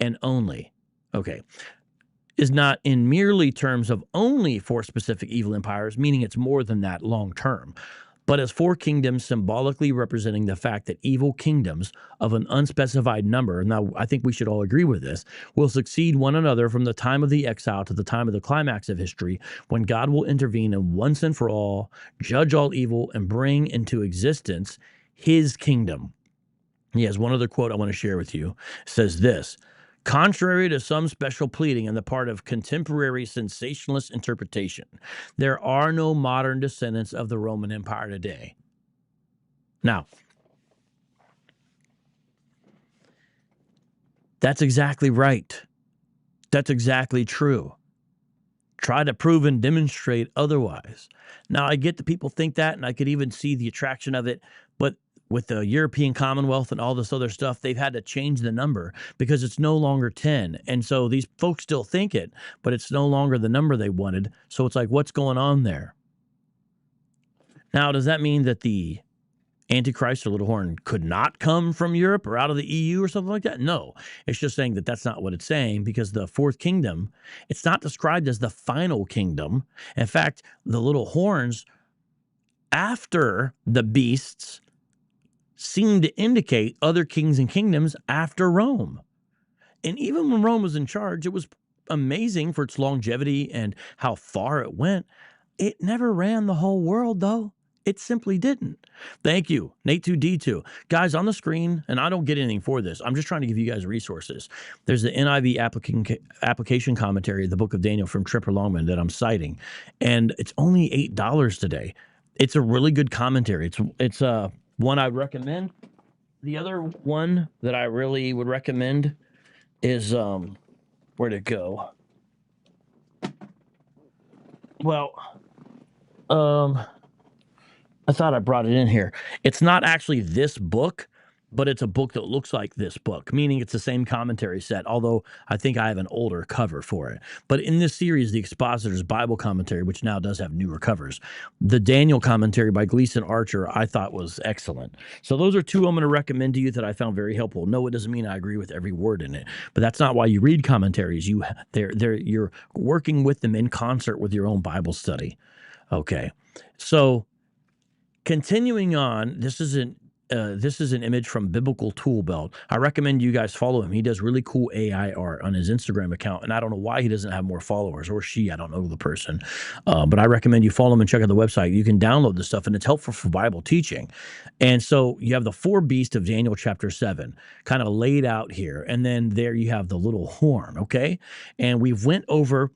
and only. Okay, is not in merely terms of only 4 specific evil empires, meaning it's more than that long term, but as 4 kingdoms symbolically representing the fact that evil kingdoms of an unspecified number, now I think we should all agree with this, will succeed one another from the time of the exile to the time of the climax of history, when God will intervene and once and for all judge all evil and bring into existence his kingdom. He has one other quote I want to share with you. It says this: contrary to some special pleading on the part of contemporary sensationalist interpretation, there are no modern descendants of the Roman Empire today. Now, that's exactly right. That's exactly true. Try to prove and demonstrate otherwise. Now, I get that people think that, and I could even see the attraction of it, but with the European Commonwealth and all this other stuff, they've had to change the number because it's no longer 10. And so these folks still think it, but it's no longer the number they wanted. So it's like, what's going on there? Now, does that mean that the Antichrist or little horn could not come from Europe or out of the EU or something like that? No, it's just saying that that's not what it's saying, because the 4th kingdom, it's not described as the final kingdom. In fact, the little horns after the beasts seem to indicate other kings and kingdoms after Rome. And even when Rome was in charge, it was amazing for its longevity and how far it went. It never ran the whole world, though. It simply didn't. Thank you, Nate2D2. Guys, on the screen, and I don't get anything for this, I'm just trying to give you guys resources. There's the NIV application commentary, the book of Daniel from Trimper Longman that I'm citing, and it's only $8 today. It's a really good commentary. It's one I'd recommend. The other one that I really would recommend is, where'd it go? Well, I thought I brought it in here. It's not actually this book, but it's a book that looks like this book, meaning it's the same commentary set, although I think I have an older cover for it. But in this series, the Expositor's Bible Commentary, which now does have newer covers, the Daniel commentary by Gleason Archer, I thought was excellent. So those are two I'm going to recommend to you that I found very helpful. No, it doesn't mean I agree with every word in it, but that's not why you read commentaries. You're working with them in concert with your own Bible study. Okay, so continuing on, this is an image from Biblical Tool Belt. I recommend you guys follow him. He does really cool AI art on his Instagram account, and I don't know why he doesn't have more followers, or she. I don't know the person, but I recommend you follow him and check out the website. You can download this stuff, and it's helpful for Bible teaching. And so you have the four beasts of Daniel chapter 7 kind of laid out here, and then there you have the little horn, okay? And we've went over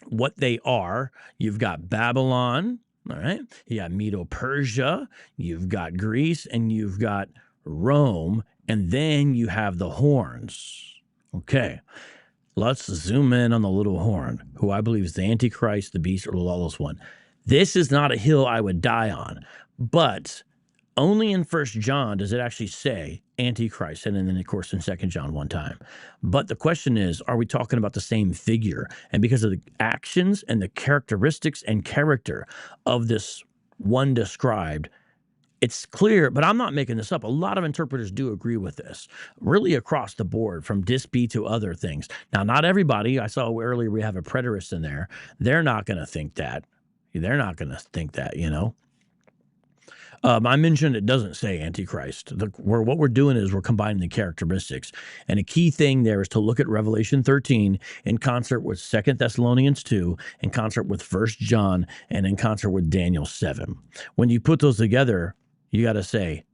what they are. You've got Babylon, all right? You got Medo-Persia, you've got Greece, and you've got Rome, and then you have the horns. Okay, let's zoom in on the little horn, who I believe is the Antichrist, the beast, or the lawless one. This is not a hill I would die on, but only in 1 John does it actually say Antichrist, and then, of course, in 2 John one time. But the question is, are we talking about the same figure? And because of the actions and the characteristics and character of this one described, it's clear, but I'm not making this up. A lot of interpreters do agree with this, really across the board, from Disby to other things. Now, not everybody. I saw earlier we have a preterist in there. They're not going to think that. They're not going to think that, you know. I mentioned it doesn't say Antichrist. What we're doing is we're combining the characteristics. And a key thing there is to look at Revelation 13 in concert with 2 Thessalonians 2, in concert with 1 John, and in concert with Daniel 7. When you put those together, you got to say,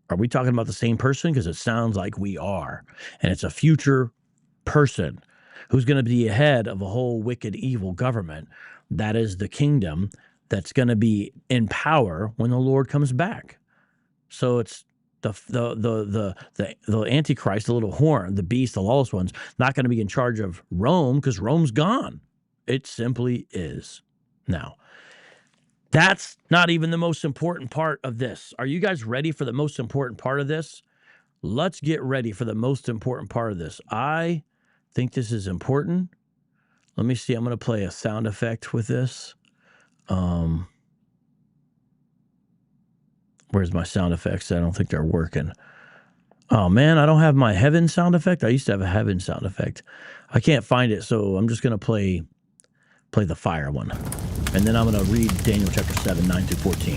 are we talking about the same person? Because it sounds like we are. And it's a future person who's going to be ahead of a whole wicked, evil government. That is the kingdom that's going to be in power when the Lord comes back. So it's the Antichrist, the little horn, the beast, the lawless one's not going to be in charge of Rome, because Rome's gone. It simply is. Now, that's not even the most important part of this. Are you guys ready for the most important part of this? Let's get ready for the most important part of this. I think this is important. Let me see. I'm going to play a sound effect with this. Where's my sound effects? I don't think they're working. Oh man, I don't have my heaven sound effect. I used to have a heaven sound effect. I can't find it, so I'm just gonna play the fire one, and then I'm gonna read Daniel chapter 7, 9 through 14.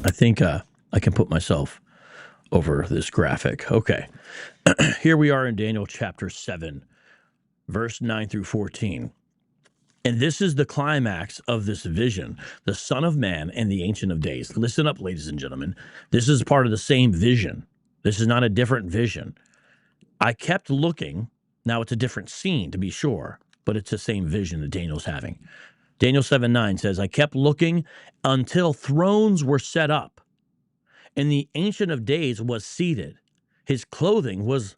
I think I can put myself over this graphic. Okay. Here we are in Daniel chapter 7, verse 9 through 14. And this is the climax of this vision, the Son of Man and the Ancient of Days. Listen up, ladies and gentlemen. This is part of the same vision. This is not a different vision. I kept looking. Now it's a different scene, to be sure, but it's the same vision that Daniel's having. Daniel 7:9 says, I kept looking until thrones were set up, and the Ancient of Days was seated. His clothing was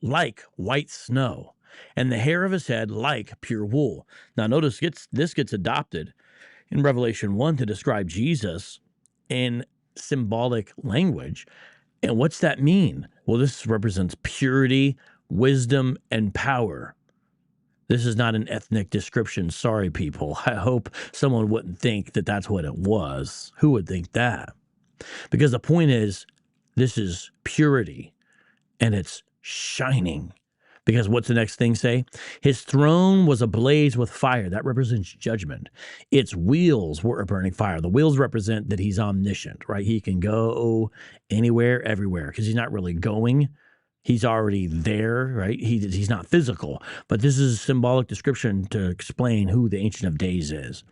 like white snow, and the hair of his head like pure wool. Now notice this gets adopted in Revelation 1 to describe Jesus in symbolic language. And what's that mean? Well, this represents purity, wisdom, and power. This is not an ethnic description. Sorry, people. I hope someone wouldn't think that that's what it was. Who would think that? Because the point is, this is purity, and it's shining. Because what's the next thing say? His throne was ablaze with fire. That represents judgment. Its wheels were a burning fire. The wheels represent that he's omniscient, right? He can go anywhere, everywhere, because he's not really going. He's already there, right? He's not physical, but this is a symbolic description to explain who the Ancient of Days is.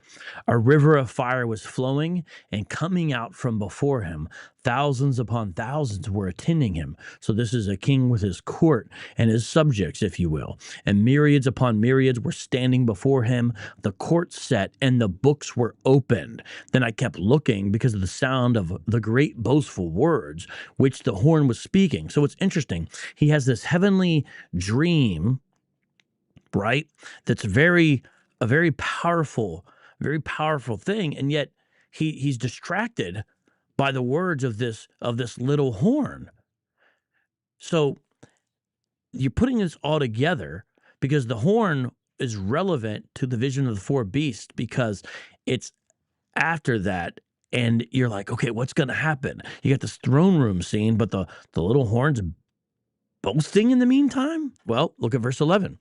A river of fire was flowing and coming out from before him. Thousands upon thousands were attending him. So this is a king with his court and his subjects, if you will. And myriads upon myriads were standing before him. The court set and the books were opened. Then I kept looking because of the sound of the great boastful words which the horn was speaking. So it's interesting. He has this heavenly dream right? That's a very powerful thing, and yet he's distracted by the words of this little horn. So you're putting this all together because the horn is relevant to the vision of the four beasts, because it's after that, and you're like, okay, what's going to happen? You got this throne room scene, but the little horn's boasting in the meantime. Well, look at verse 11.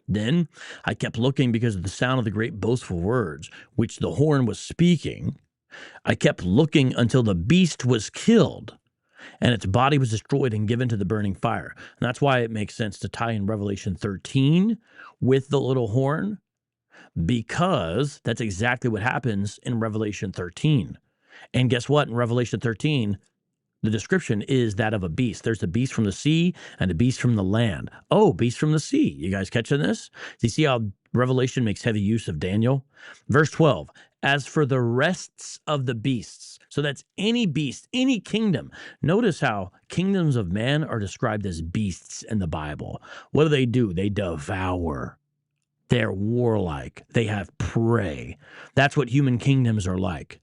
Then I kept looking because of the sound of the great boastful words which the horn was speaking. I kept looking until the beast was killed and its body was destroyed and given to the burning fire. And that's why it makes sense to tie in Revelation 13 with the little horn, because that's exactly what happens in Revelation 13. And guess what? In Revelation 13, the description is that of a beast. There's a beast from the sea and a beast from the land. Oh, beast from the sea. You guys catching this? Do you see how Revelation makes heavy use of Daniel? Verse 12, as for the rests of the beasts. So that's any beast, any kingdom. Notice how kingdoms of man are described as beasts in the Bible. What do? They devour. They're warlike. They have prey. That's what human kingdoms are like.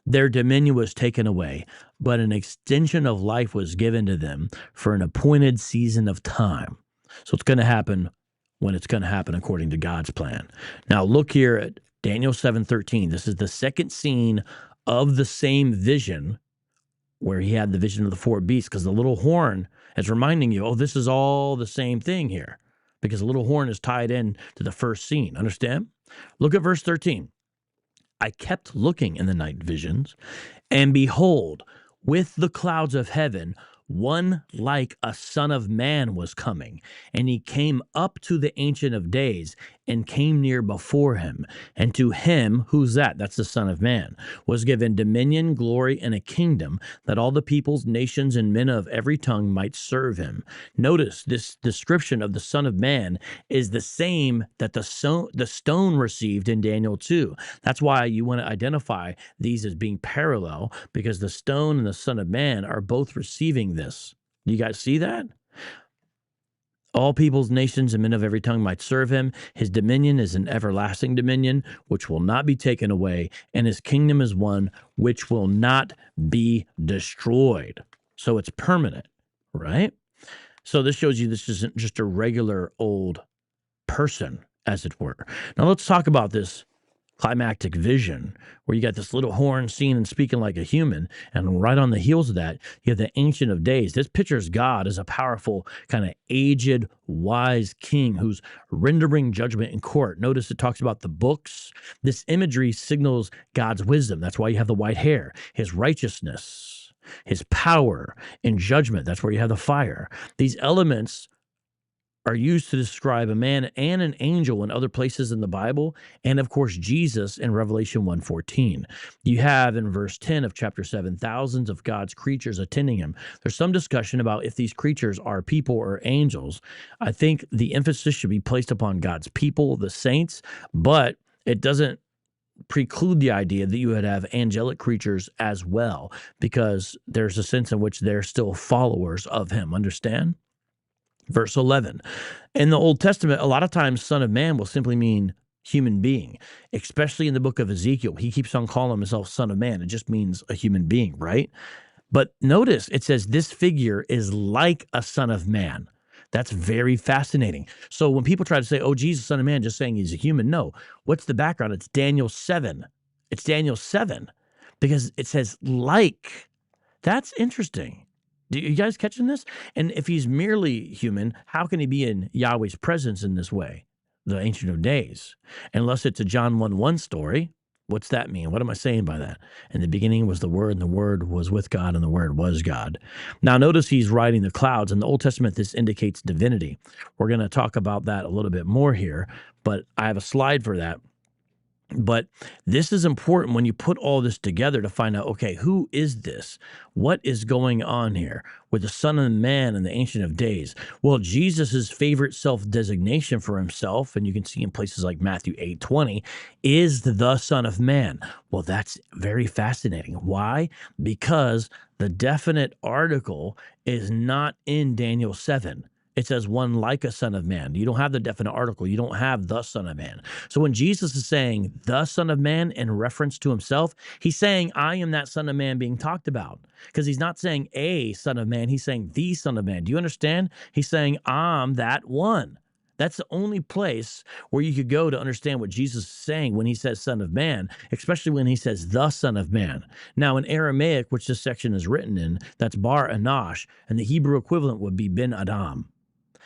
Their dominion was taken away, but an extension of life was given to them for an appointed season of time. So it's going to happen when it's going to happen according to God's plan. Now look here at Daniel 7:13. This is the second scene of the same vision where he had the vision of the four beasts, because the little horn is reminding you, oh, this is all the same thing here, because the little horn is tied in to the first scene. Understand? Look at verse 13. I kept looking in the night visions, and behold, with the clouds of heaven, one like a son of man was coming, and he came up to the Ancient of Days and came near before him. And to him, who's that? That's the Son of Man, was given dominion, glory, and a kingdom, that all the peoples, nations, and men of every tongue might serve him. Notice this description of the Son of Man is the same that the stone received in Daniel 2. That's why you want to identify these as being parallel, because the stone and the Son of Man are both receiving this. You guys see that? All peoples, nations, and men of every tongue might serve him. His dominion is an everlasting dominion, which will not be taken away, and his kingdom is one which will not be destroyed. So it's permanent, right? So this shows you this isn't just a regular old person, as it were. Now let's talk about this climactic vision, where you got this little horn seen and speaking like a human, and right on the heels of that, you have the Ancient of Days. This pictures God as a powerful, kind of aged, wise king who's rendering judgment in court. Notice it talks about the books. This imagery signals God's wisdom. That's why you have the white hair, his righteousness, his power in judgment. That's where you have the fire. These elements are used to describe a man and an angel in other places in the Bible, and of course Jesus in Revelation 1:14. You have in verse 10 of chapter 7 thousands of God's creatures attending him. There's some discussion about if these creatures are people or angels. I think the emphasis should be placed upon God's people, the saints, but it doesn't preclude the idea that you would have angelic creatures as well, because there's a sense in which they're still followers of him. Understand? Verse 11, in the Old Testament, a lot of times Son of Man will simply mean human being, especially in the book of Ezekiel. He keeps on calling himself Son of Man. It just means a human being, right? But notice it says this figure is like a son of man. That's very fascinating. So when people try to say, oh, Jesus, Son of Man, just saying he's a human, no. What's the background? It's Daniel 7. It's Daniel 7 because it says like. That's interesting. Do you guys catching this? And if he's merely human, how can he be in Yahweh's presence in this way, the Ancient of Days? Unless it's a John 1:1 story. What's that mean? What am I saying by that? In the beginning was the Word, and the Word was with God, and the Word was God. Now, notice he's riding the clouds. In the Old Testament, this indicates divinity. We're going to talk about that a little bit more here, but I have a slide for that. But this is important when you put all this together to find out, okay, who is this? What is going on here with the Son of Man and the Ancient of Days? Well, Jesus' favorite self-designation for himself, and you can see in places like Matthew 8:20, is the Son of Man. Well, that's very fascinating. Why? Because the definite article is not in Daniel 7. It says one like a son of man. You don't have the definite article. You don't have the son of man. So when Jesus is saying the son of man in reference to himself, he's saying, I am that son of man being talked about. Because he's not saying a son of man. He's saying the son of man. Do you understand? He's saying, I'm that one. That's the only place where you could go to understand what Jesus is saying when he says son of man, especially when he says the son of man. Now, in Aramaic, which this section is written in, that's bar anash, and the Hebrew equivalent would be ben Adam.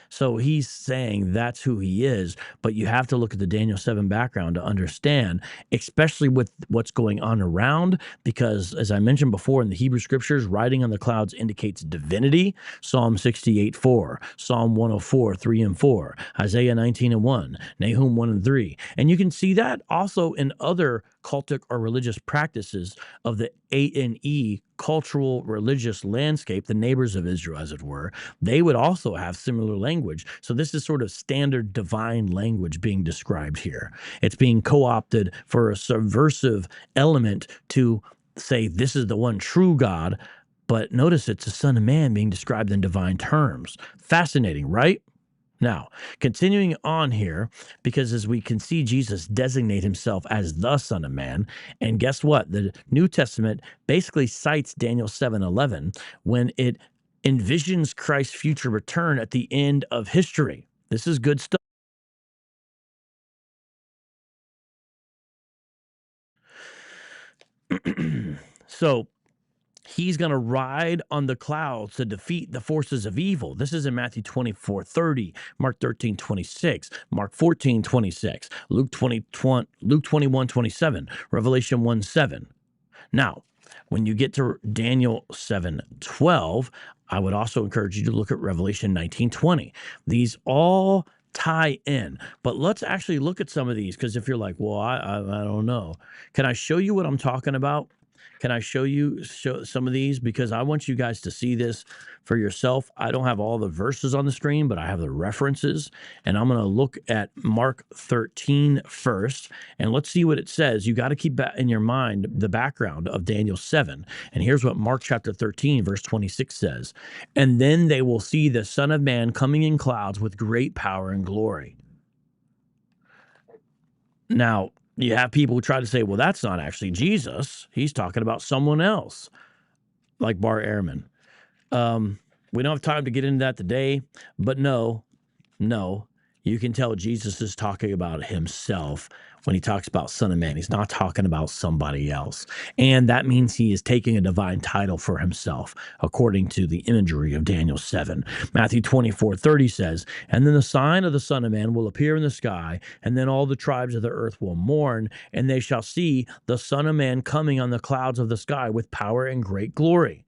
So he's saying that's who he is, but you have to look at the Daniel 7 background to understand, especially with what's going on around, because as I mentioned before in the Hebrew scriptures, riding on the clouds indicates divinity. Psalm 68:4, Psalm 104:3 and 4, Isaiah 19:1, Nahum 1 and 3. And you can see that also in other cultic or religious practices of the A&E cultural religious landscape, the neighbors of Israel, as it were. They would also have similar language. So this is sort of standard divine language being described here. It's being co-opted for a subversive element to say this is the one true God, but notice it's a son of man being described in divine terms. Fascinating, right? Now, continuing on here, because as we can see Jesus designate himself as the Son of Man, and guess what? The New Testament basically cites Daniel 7:11 when it envisions Christ's future return at the end of history. This is good stuff. So, he's going to ride on the clouds to defeat the forces of evil. This is in Matthew 24:30, Mark 13:26, Mark 14:26, Luke 21:27, Revelation 1:7. Now, when you get to Daniel 7:12, I would also encourage you to look at Revelation 19:20. These all tie in, but let's actually look at some of these, because if you're like, well, I don't know. Can I show you what I'm talking about? Can I show some of these? Because I want you guys to see this for yourself. I don't have all the verses on the screen, but I have the references. And I'm going to look at Mark 13 first. And let's see what it says. You got to keep in your mind the background of Daniel 7. And here's what Mark chapter 13, verse 26 says. And then they will see the Son of Man coming in clouds with great power and glory. Now, you have people who try to say, well, that's not actually Jesus. He's talking about someone else, like Bar Ehrman. We don't have time to get into that today, but no, you can tell Jesus is talking about himself when he talks about Son of Man. He's not talking about somebody else. And that means he is taking a divine title for himself, according to the imagery of Daniel 7. Matthew 24:30 says, and then the sign of the Son of Man will appear in the sky, and then all the tribes of the earth will mourn, and they shall see the Son of Man coming on the clouds of the sky with power and great glory.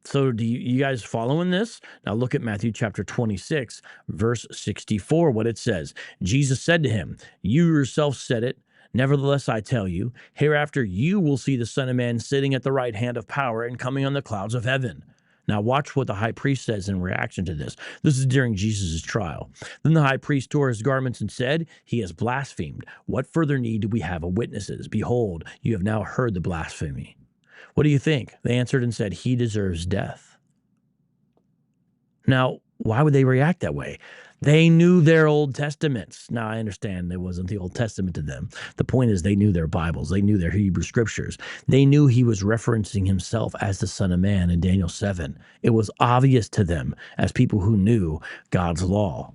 So do you guys following this? Now look at Matthew chapter 26, verse 64, what it says. Jesus said to him, you yourself said it. Nevertheless, I tell you, hereafter you will see the Son of Man sitting at the right hand of power and coming on the clouds of heaven. Now watch what the high priest says in reaction to this. This is during Jesus' trial. Then the high priest tore his garments and said, he has blasphemed. What further need do we have of witnesses? Behold, you have now heard the blasphemy. What do you think? They answered and said, he deserves death. Now, why would they react that way? They knew their Old Testaments. Now, I understand it wasn't the Old Testament to them. The point is they knew their Bibles. They knew their Hebrew scriptures. They knew he was referencing himself as the Son of Man in Daniel 7. It was obvious to them as people who knew God's law.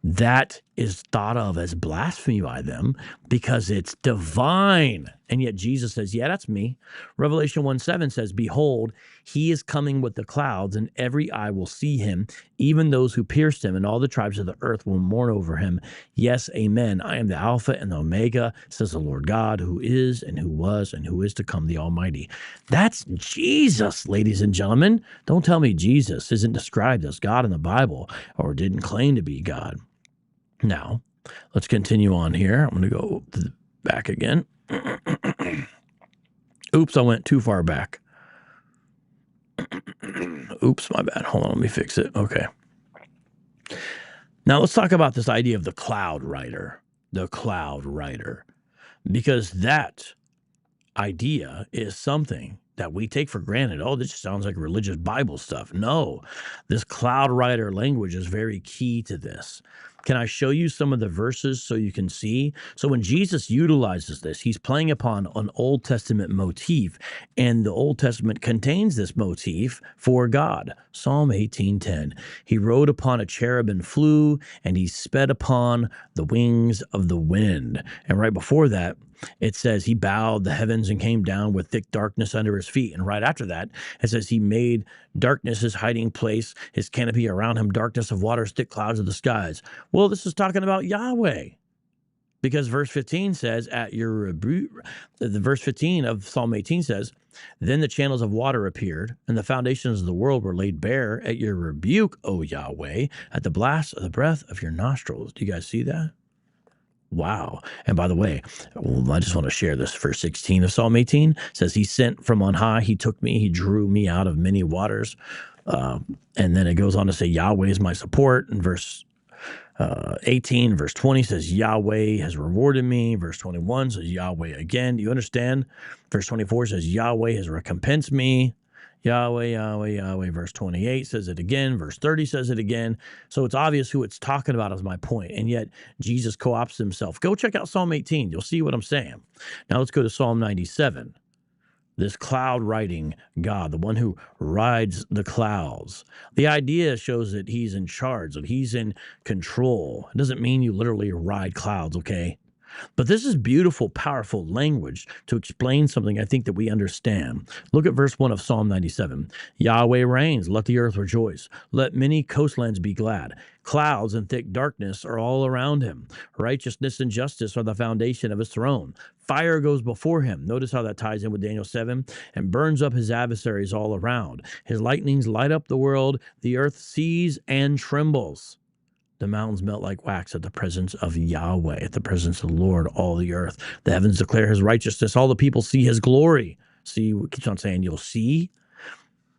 That is thought of as blasphemy by them because it's divine. And yet Jesus says, yeah, that's me. Revelation 1:7 says, behold, he is coming with the clouds, and every eye will see him, even those who pierced him, and all the tribes of the earth will mourn over him. Yes, amen. I am the Alpha and the Omega, says the Lord God, who is and who was and who is to come, the Almighty. That's Jesus, ladies and gentlemen. Don't tell me Jesus isn't described as God in the Bible or didn't claim to be God. Now, let's continue on here. I'm going to go back again. Oops, I went too far back. Oops, my bad. Hold on, let me fix it. Okay. Now, let's talk about this idea of the cloud rider. The cloud rider. Because that idea is something that we take for granted. Oh, this just sounds like religious Bible stuff. No, this cloud rider language is very key to this. Can I show you some of the verses so you can see? So when Jesus utilizes this, he's playing upon an Old Testament motif, and the Old Testament contains this motif for God. Psalm 18:10. He rode upon a cherub and flew, and he sped upon the wings of the wind. And right before that, it says he bowed the heavens and came down with thick darkness under his feet. And right after that, it says he made darkness his hiding place, his canopy around him, darkness of waters, thick clouds of the skies. Well, this is talking about Yahweh. Because verse 15 says, at your rebuke, the verse 15 of Psalm 18 says, then the channels of water appeared, and the foundations of the world were laid bare at your rebuke, O Yahweh, at the blast of the breath of your nostrils. Do you guys see that? Wow. And by the way, I just want to share this. Verse 16 of Psalm 18 says, he sent from on high, he took me, he drew me out of many waters. And then it goes on to say, Yahweh is my support. And verse 18, verse 20 says, Yahweh has rewarded me. Verse 21 says, Yahweh again. Do you understand? Verse 24 says, Yahweh has recompensed me. Yahweh, Yahweh, Yahweh. Verse 28 says it again. Verse 30 says it again. So it's obvious who it's talking about is my point. And yet Jesus co-opts himself. Go check out Psalm 18. You'll see what I'm saying. Now let's go to Psalm 97. This cloud riding God, the one who rides the clouds. The idea shows that he's in charge, that he's in control. It doesn't mean you literally ride clouds, okay? But this is beautiful, powerful language to explain something I think that we understand. Look at verse 1 of Psalm 97. Yahweh reigns, let the earth rejoice. Let many coastlands be glad. Clouds and thick darkness are all around him. Righteousness and justice are the foundation of his throne. Fire goes before him. Notice how that ties in with Daniel 7, and burns up his adversaries all around. His lightnings light up the world. The earth sees and trembles. The mountains melt like wax at the presence of Yahweh, at the presence of the Lord, all the earth. The heavens declare his righteousness. All the people see his glory. See, it keeps on saying, you'll see.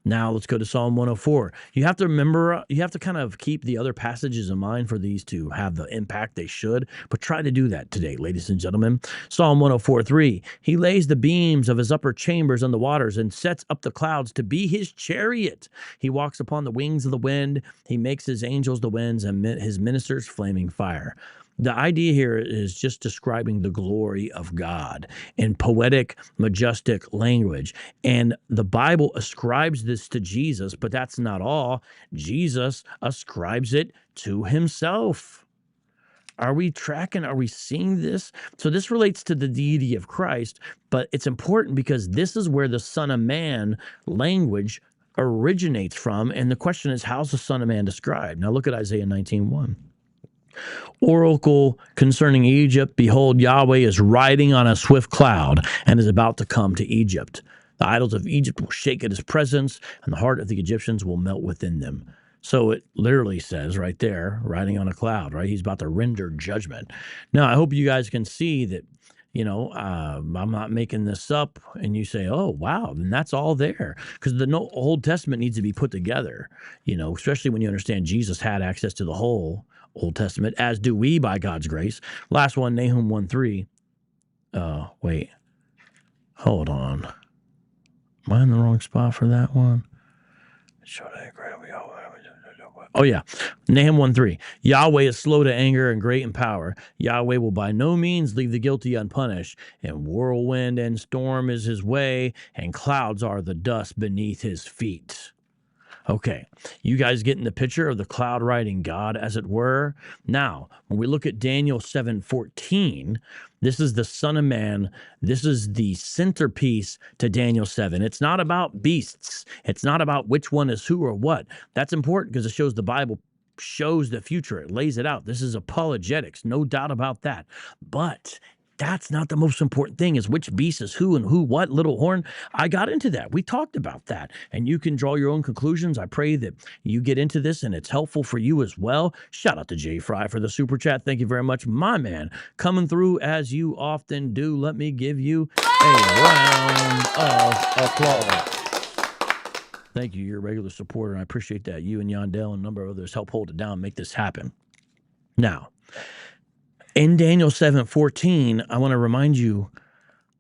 Now let's go to Psalm 104. You have to remember, you have to kind of keep the other passages in mind for these to have the impact they should, but try to do that today, ladies and gentlemen. Psalm 104:3. He lays the beams of his upper chambers on the waters and sets up the clouds to be his chariot. He walks upon the wings of the wind. He makes his angels the winds and his ministers flaming fire. The idea here is just describing the glory of God in poetic, majestic language. And the Bible ascribes this to Jesus, but that's not all. Jesus ascribes it to himself. Are we tracking? Are we seeing this? So this relates to the deity of Christ, but it's important because this is where the Son of Man language originates from. And the question is, how's the Son of Man described? Now look at Isaiah 19:1. Oracle concerning Egypt, behold, Yahweh is riding on a swift cloud and is about to come to Egypt. The idols of Egypt will shake at his presence, and the heart of the Egyptians will melt within them. So it literally says right there, riding on a cloud, right? He's about to render judgment. Now, I hope you guys can see that, I'm not making this up, and you say, oh, wow, then that's all there. Because the Old Testament needs to be put together, especially when you understand Jesus had access to the whole Old Testament, as do we by God's grace. Last one, Nahum 1:3. Wait, hold on. Am I in the wrong spot for that one? Oh, yeah. Nahum 1:3. Yahweh is slow to anger and great in power. Yahweh will by no means leave the guilty unpunished. And whirlwind and storm is his way, and clouds are the dust beneath his feet. Okay, you guys getting the picture of the cloud riding God, as it were? Now, when we look at Daniel 7:14, this is the Son of Man. This is the centerpiece to Daniel 7. It's not about beasts. It's not about which one is who or what. That's important because it shows the Bible shows the future. It lays it out. This is apologetics, no doubt about that. But that's not the most important thing, is which beast is who and who what, little horn. I got into that. We talked about that. And you can draw your own conclusions. I pray that you get into this and it's helpful for you as well. Shout out to Jay Fry for the super chat. Thank you very much, my man. Coming through as you often do. Let me give you a round of applause. Thank you. You're a regular supporter, and I appreciate that. You and Yondell and a number of others help hold it down, make this happen. Now, in Daniel 7:14, I want to remind you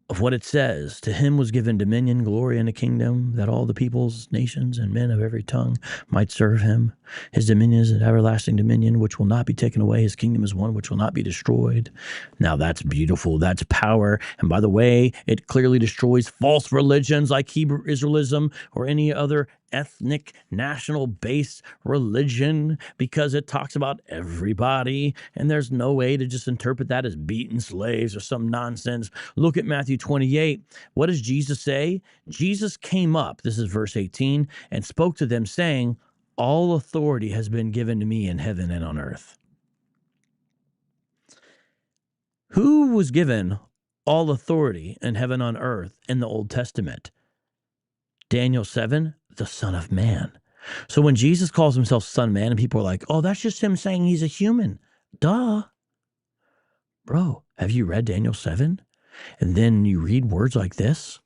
of what it says. To him was given dominion, glory, and a kingdom, that all the peoples, nations, and men of every tongue might serve him. His dominion is an everlasting dominion, which will not be taken away. His kingdom is one which will not be destroyed. Now that's beautiful. That's power. And by the way, it clearly destroys false religions like Hebrew Israelism or any other ethnic, national-based religion, because it talks about everybody, and there's no way to just interpret that as beaten slaves or some nonsense. Look at Matthew 28. What does Jesus say? Jesus came up, this is verse 18, and spoke to them, saying, all authority has been given to me in heaven and on earth. Who was given all authority in heaven and on earth in the Old Testament? Daniel 7, the Son of Man. So when Jesus calls himself Son of Man and people are like, oh, that's just him saying he's a human. Duh. Bro, have you read Daniel 7? And then you read words like this?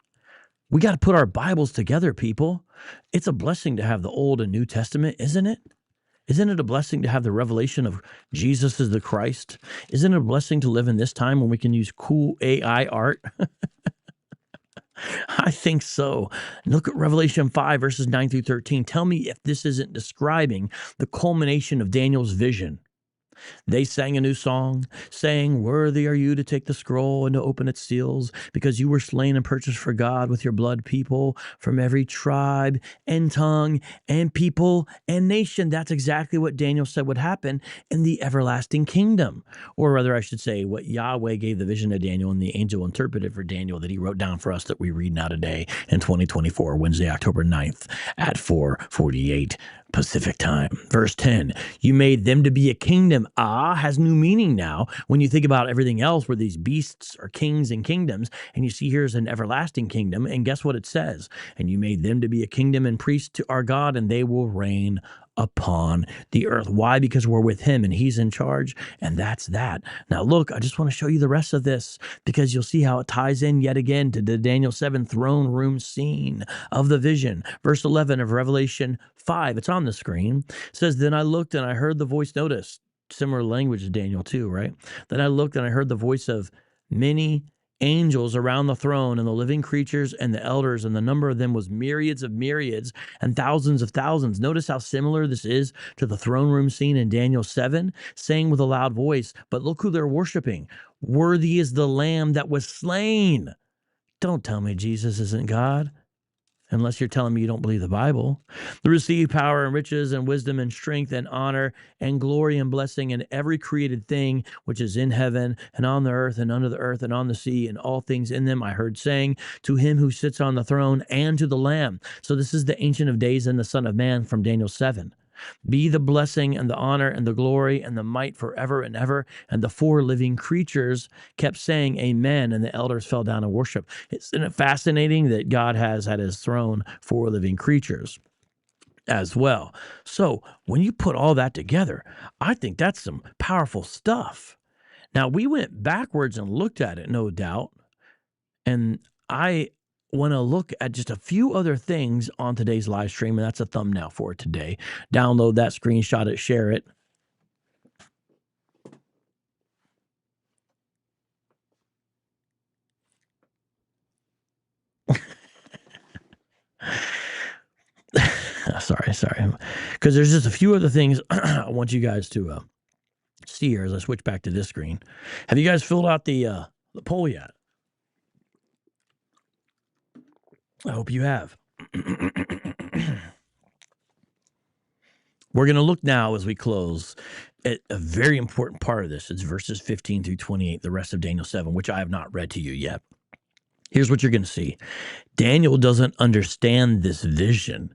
We got to put our Bibles together, people. It's a blessing to have the Old and New Testament, isn't it? Isn't it a blessing to have the revelation of Jesus as the Christ? Isn't it a blessing to live in this time when we can use cool AI art? I think so. Look at Revelation 5, verses 9 through 13. Tell me if this isn't describing the culmination of Daniel's vision. They sang a new song, saying, worthy are you to take the scroll and to open its seals, because you were slain and purchased for God with your blood people from every tribe and tongue and people and nation. That's exactly what Daniel said would happen in the everlasting kingdom. Or rather, I should say, what Yahweh gave the vision to Daniel and the angel interpreted for Daniel that he wrote down for us that we read now today in 2024, Wednesday, October 9th at 4:48 Pacific time. Verse 10, you made them to be a kingdom. Has new meaning now when you think about everything else where these beasts are kings and kingdoms, and you see here's an everlasting kingdom, and guess what it says? And you made them to be a kingdom and priests to our God, and they will reign upon the earth. Why? Because we're with him and he's in charge, and that's that. Now look, I just want to show you the rest of this because you'll see how it ties in yet again to the Daniel 7 throne room scene of the vision. Verse 11 of Revelation 5, it's on the screen. It says, then I looked and I heard the voice, notice, similar language to Daniel 2, right? Then I looked and I heard the voice of many angels around the throne and the living creatures and the elders, and the number of them was myriads of myriads and thousands of thousands. Notice how similar this is to the throne room scene in Daniel 7, saying with a loud voice, but look who they're worshiping. Worthy is the Lamb that was slain. Don't tell me Jesus isn't God. Unless you're telling me you don't believe the Bible. To receive power and riches and wisdom and strength and honor and glory and blessing and every created thing which is in heaven and on the earth and under the earth and on the sea and all things in them, I heard saying, to him who sits on the throne and to the Lamb. So this is the Ancient of Days and the Son of Man from Daniel 7. Be the blessing and the honor and the glory and the might forever and ever. And the four living creatures kept saying amen, and the elders fell down and worship. Isn't it fascinating that God has at his throne four living creatures as well? So when you put all that together, I think that's some powerful stuff. Now, we went backwards and looked at it, no doubt, and I want to look at just a few other things on today's live stream, and that's a thumbnail for it today. Download that, screenshot it, share it. Sorry. Because there's just a few other things I want you guys to see here as I switch back to this screen. Have you guys filled out the poll yet? I hope you have. We're going to look now as we close at a very important part of this. It's verses 15 through 28, the rest of Daniel 7, which I have not read to you yet. Here's what you're going to see. Daniel doesn't understand this vision.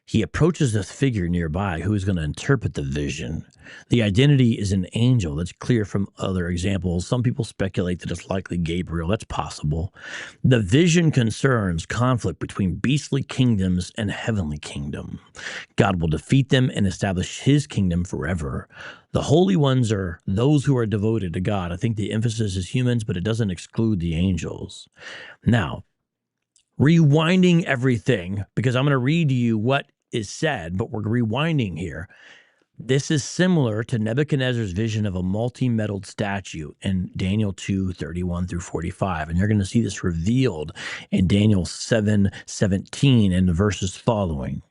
He approaches this figure nearby who is going to interpret the vision. The identity is an angel. That's clear from other examples. Some people speculate that it's likely Gabriel. That's possible. The vision concerns conflict between beastly kingdoms and heavenly kingdom. God will defeat them and establish his kingdom forever. The holy ones are those who are devoted to God. I think the emphasis is humans, but it doesn't exclude the angels. Now, rewinding everything, because I'm going to read to you what is said, but we're rewinding here. This is similar to Nebuchadnezzar's vision of a multi-metalled statue in Daniel 2:31 through 45. And you're going to see this revealed in Daniel 7:17 and the verses following.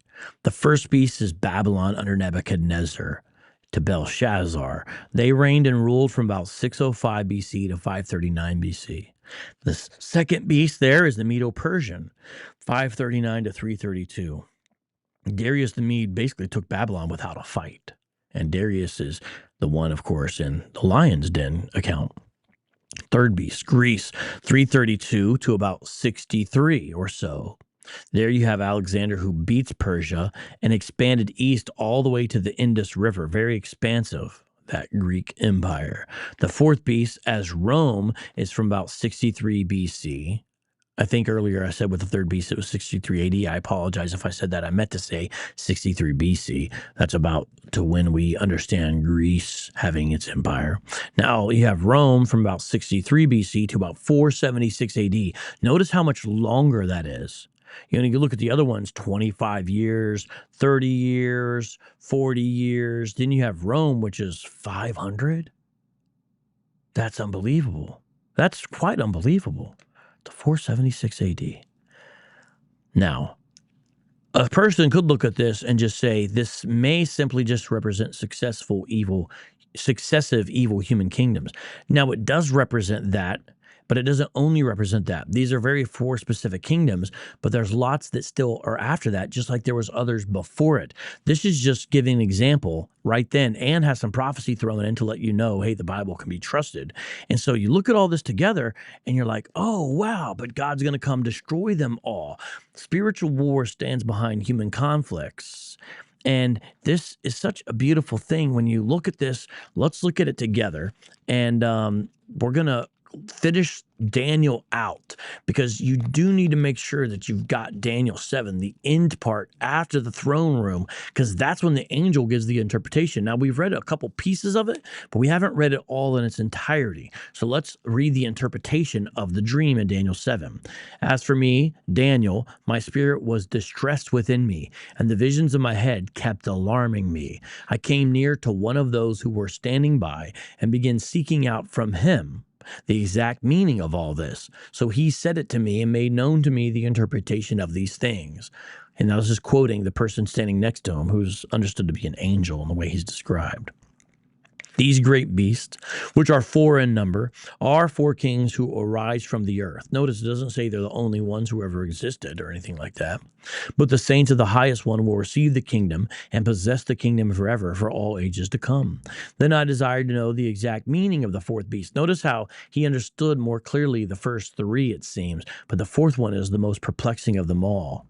The first beast is Babylon under Nebuchadnezzar to Belshazzar. They reigned and ruled from about 605 BC to 539 BC. The second beast there is the Medo-Persian, 539 to 332. Darius the Mede basically took Babylon without a fight. And Darius is the one, of course, in the lion's den account. Third beast, Greece, 332 to about 63 or so. There you have Alexander, who beats Persia and expanded east all the way to the Indus River. Very expansive, that Greek empire. The fourth beast, as Rome, is from about 63 BC. I think earlier I said with the third beast it was 63 AD. I apologize if I said that. I meant to say 63 BC. That's about to when we understand Greece having its empire. Now you have Rome from about 63 BC to about 476 AD. Notice how much longer that is. You know, you look at the other ones, 25 years, 30 years, 40 years. Then you have Rome, which is 500. That's unbelievable. That's quite unbelievable. To 476 AD. Now, a person could look at this and just say this may simply just represent successive evil human kingdoms. Now, it does represent that, but it doesn't only represent that. These are very four specific kingdoms, but there's lots that still are after that, just like there was others before it. This is just giving an example right then and has some prophecy thrown in to let you know, hey, the Bible can be trusted. And so you look at all this together and you're like, oh, wow, but God's going to come destroy them all. Spiritual war stands behind human conflicts. And this is such a beautiful thing. When you look at this, let's look at it together. And we're going to finish Daniel out, because you do need to make sure that you've got Daniel 7, the end part after the throne room, because that's when the angel gives the interpretation. Now, we've read a couple pieces of it, but we haven't read it all in its entirety. So let's read the interpretation of the dream in Daniel 7. As for me, Daniel, my spirit was distressed within me, and the visions of my head kept alarming me. I came near to one of those who were standing by and began seeking out from him the exact meaning of all this. So he said it to me and made known to me the interpretation of these things. And I was just quoting the person standing next to him, who's understood to be an angel in the way he's described. These great beasts, which are four in number, are four kings who arise from the earth. Notice it doesn't say they're the only ones who ever existed or anything like that. But the saints of the highest one will receive the kingdom and possess the kingdom forever for all ages to come. Then I desired to know the exact meaning of the fourth beast. Notice how he understood more clearly the first three, it seems, but the fourth one is the most perplexing of them all,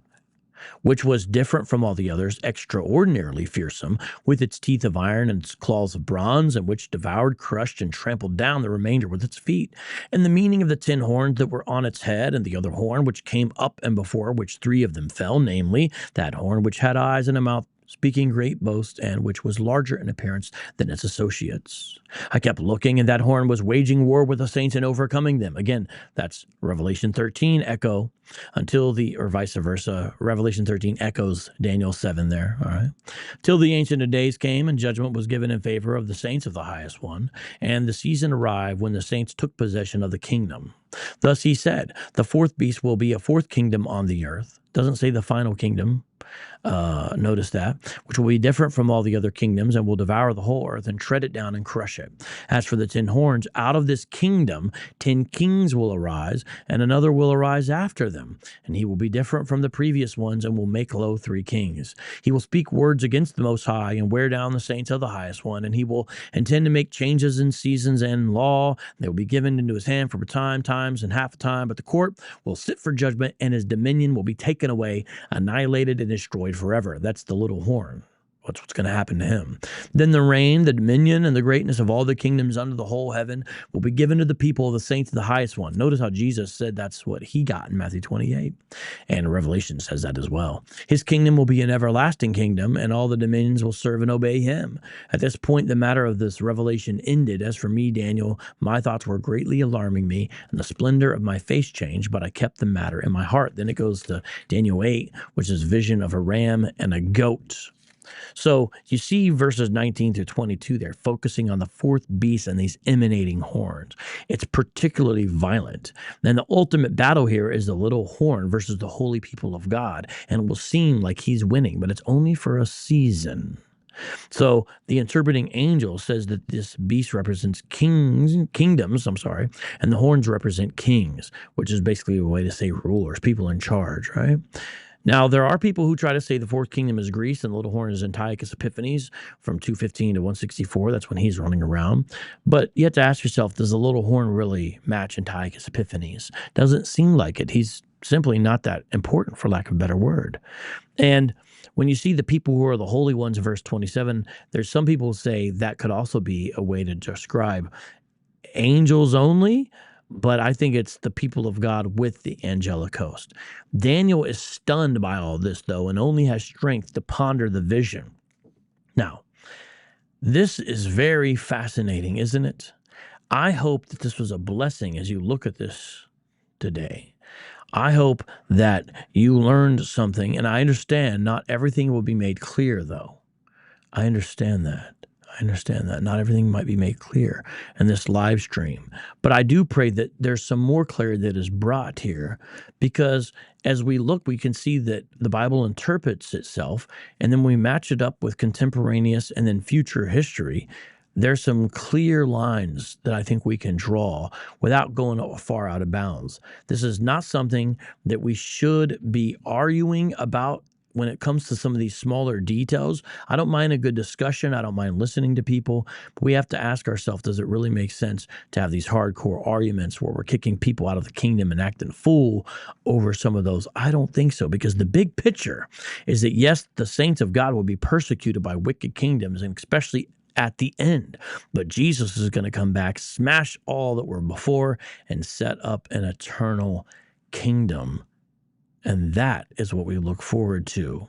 which was different from all the others, extraordinarily fearsome, with its teeth of iron and its claws of bronze, and which devoured, crushed, and trampled down the remainder with its feet. And the meaning of the 10 horns that were on its head, and the other horn which came up, and before which 3 of them fell, namely, that horn which had eyes and a mouth, speaking great boast, and which was larger in appearance than its associates. I kept looking, and that horn was waging war with the saints and overcoming them. Again, that's Revelation 13 echo, or vice versa. Revelation 13 echoes Daniel 7 there, all right? Till the Ancient of Days came, and judgment was given in favor of the saints of the highest one, and the season arrived when the saints took possession of the kingdom. Thus he said, the fourth beast will be a fourth kingdom on the earth. Doesn't say the final kingdom. Notice that, which will be different from all the other kingdoms and will devour the whole earth and tread it down and crush it. As for the 10 horns, out of this kingdom 10 kings will arise, and another will arise after them, and he will be different from the previous ones and will make low 3 kings. He will speak words against the Most High and wear down the saints of the highest one, and he will intend to make changes in seasons and law. They will be given into his hand for a time, times, and half a time, but the court will sit for judgment, and his dominion will be taken away, annihilated, and destroyed forever. That's the little horn. What's going to happen to him? Then the reign, the dominion, and the greatness of all the kingdoms under the whole heaven will be given to the people of the saints of the highest one. Notice how Jesus said that's what he got in Matthew 28. And Revelation says that as well. His kingdom will be an everlasting kingdom, and all the dominions will serve and obey him. At this point, the matter of this revelation ended. As for me, Daniel, my thoughts were greatly alarming me, and the splendor of my face changed, but I kept the matter in my heart. Then it goes to Daniel 8, which is vision of a ram and a goat. So you see verses 19 through 22 there, focusing on the fourth beast and these emanating horns. It's particularly violent. And the ultimate battle here is the little horn versus the holy people of God. And it will seem like he's winning, but it's only for a season. So the interpreting angel says that this beast represents kingdoms, and the horns represent kings, which is basically a way to say rulers, people in charge, right? Now, there are people who try to say the fourth kingdom is Greece and the little horn is Antiochus Epiphanes from 215 to 164. That's when he's running around. But you have to ask yourself, does the little horn really match Antiochus Epiphanes? Doesn't seem like it. He's simply not that important, for lack of a better word. And when you see the people who are the holy ones, verse 27, there's some people who say that could also be a way to describe angels only, but I think it's the people of God with the angelic host. Daniel is stunned by all this, though, and only has strength to ponder the vision. Now, this is very fascinating, isn't it? I hope that this was a blessing as you look at this today. I hope that you learned something, and I understand not everything will be made clear, though. I understand that. Not everything might be made clear in this live stream. But I do pray that there's some more clarity that is brought here, because as we look, we can see that the Bible interprets itself, and then we match it up with contemporaneous and then future history. There's some clear lines that I think we can draw without going far out of bounds. This is not something that we should be arguing about when it comes to some of these smaller details. I don't mind a good discussion. I don't mind listening to people. But we have to ask ourselves, does it really make sense to have these hardcore arguments where we're kicking people out of the kingdom and acting fool over some of those? I don't think so, because the big picture is that, yes, the saints of God will be persecuted by wicked kingdoms, and especially at the end. But Jesus is going to come back, smash all that were before, and set up an eternal kingdom. And that is what we look forward to.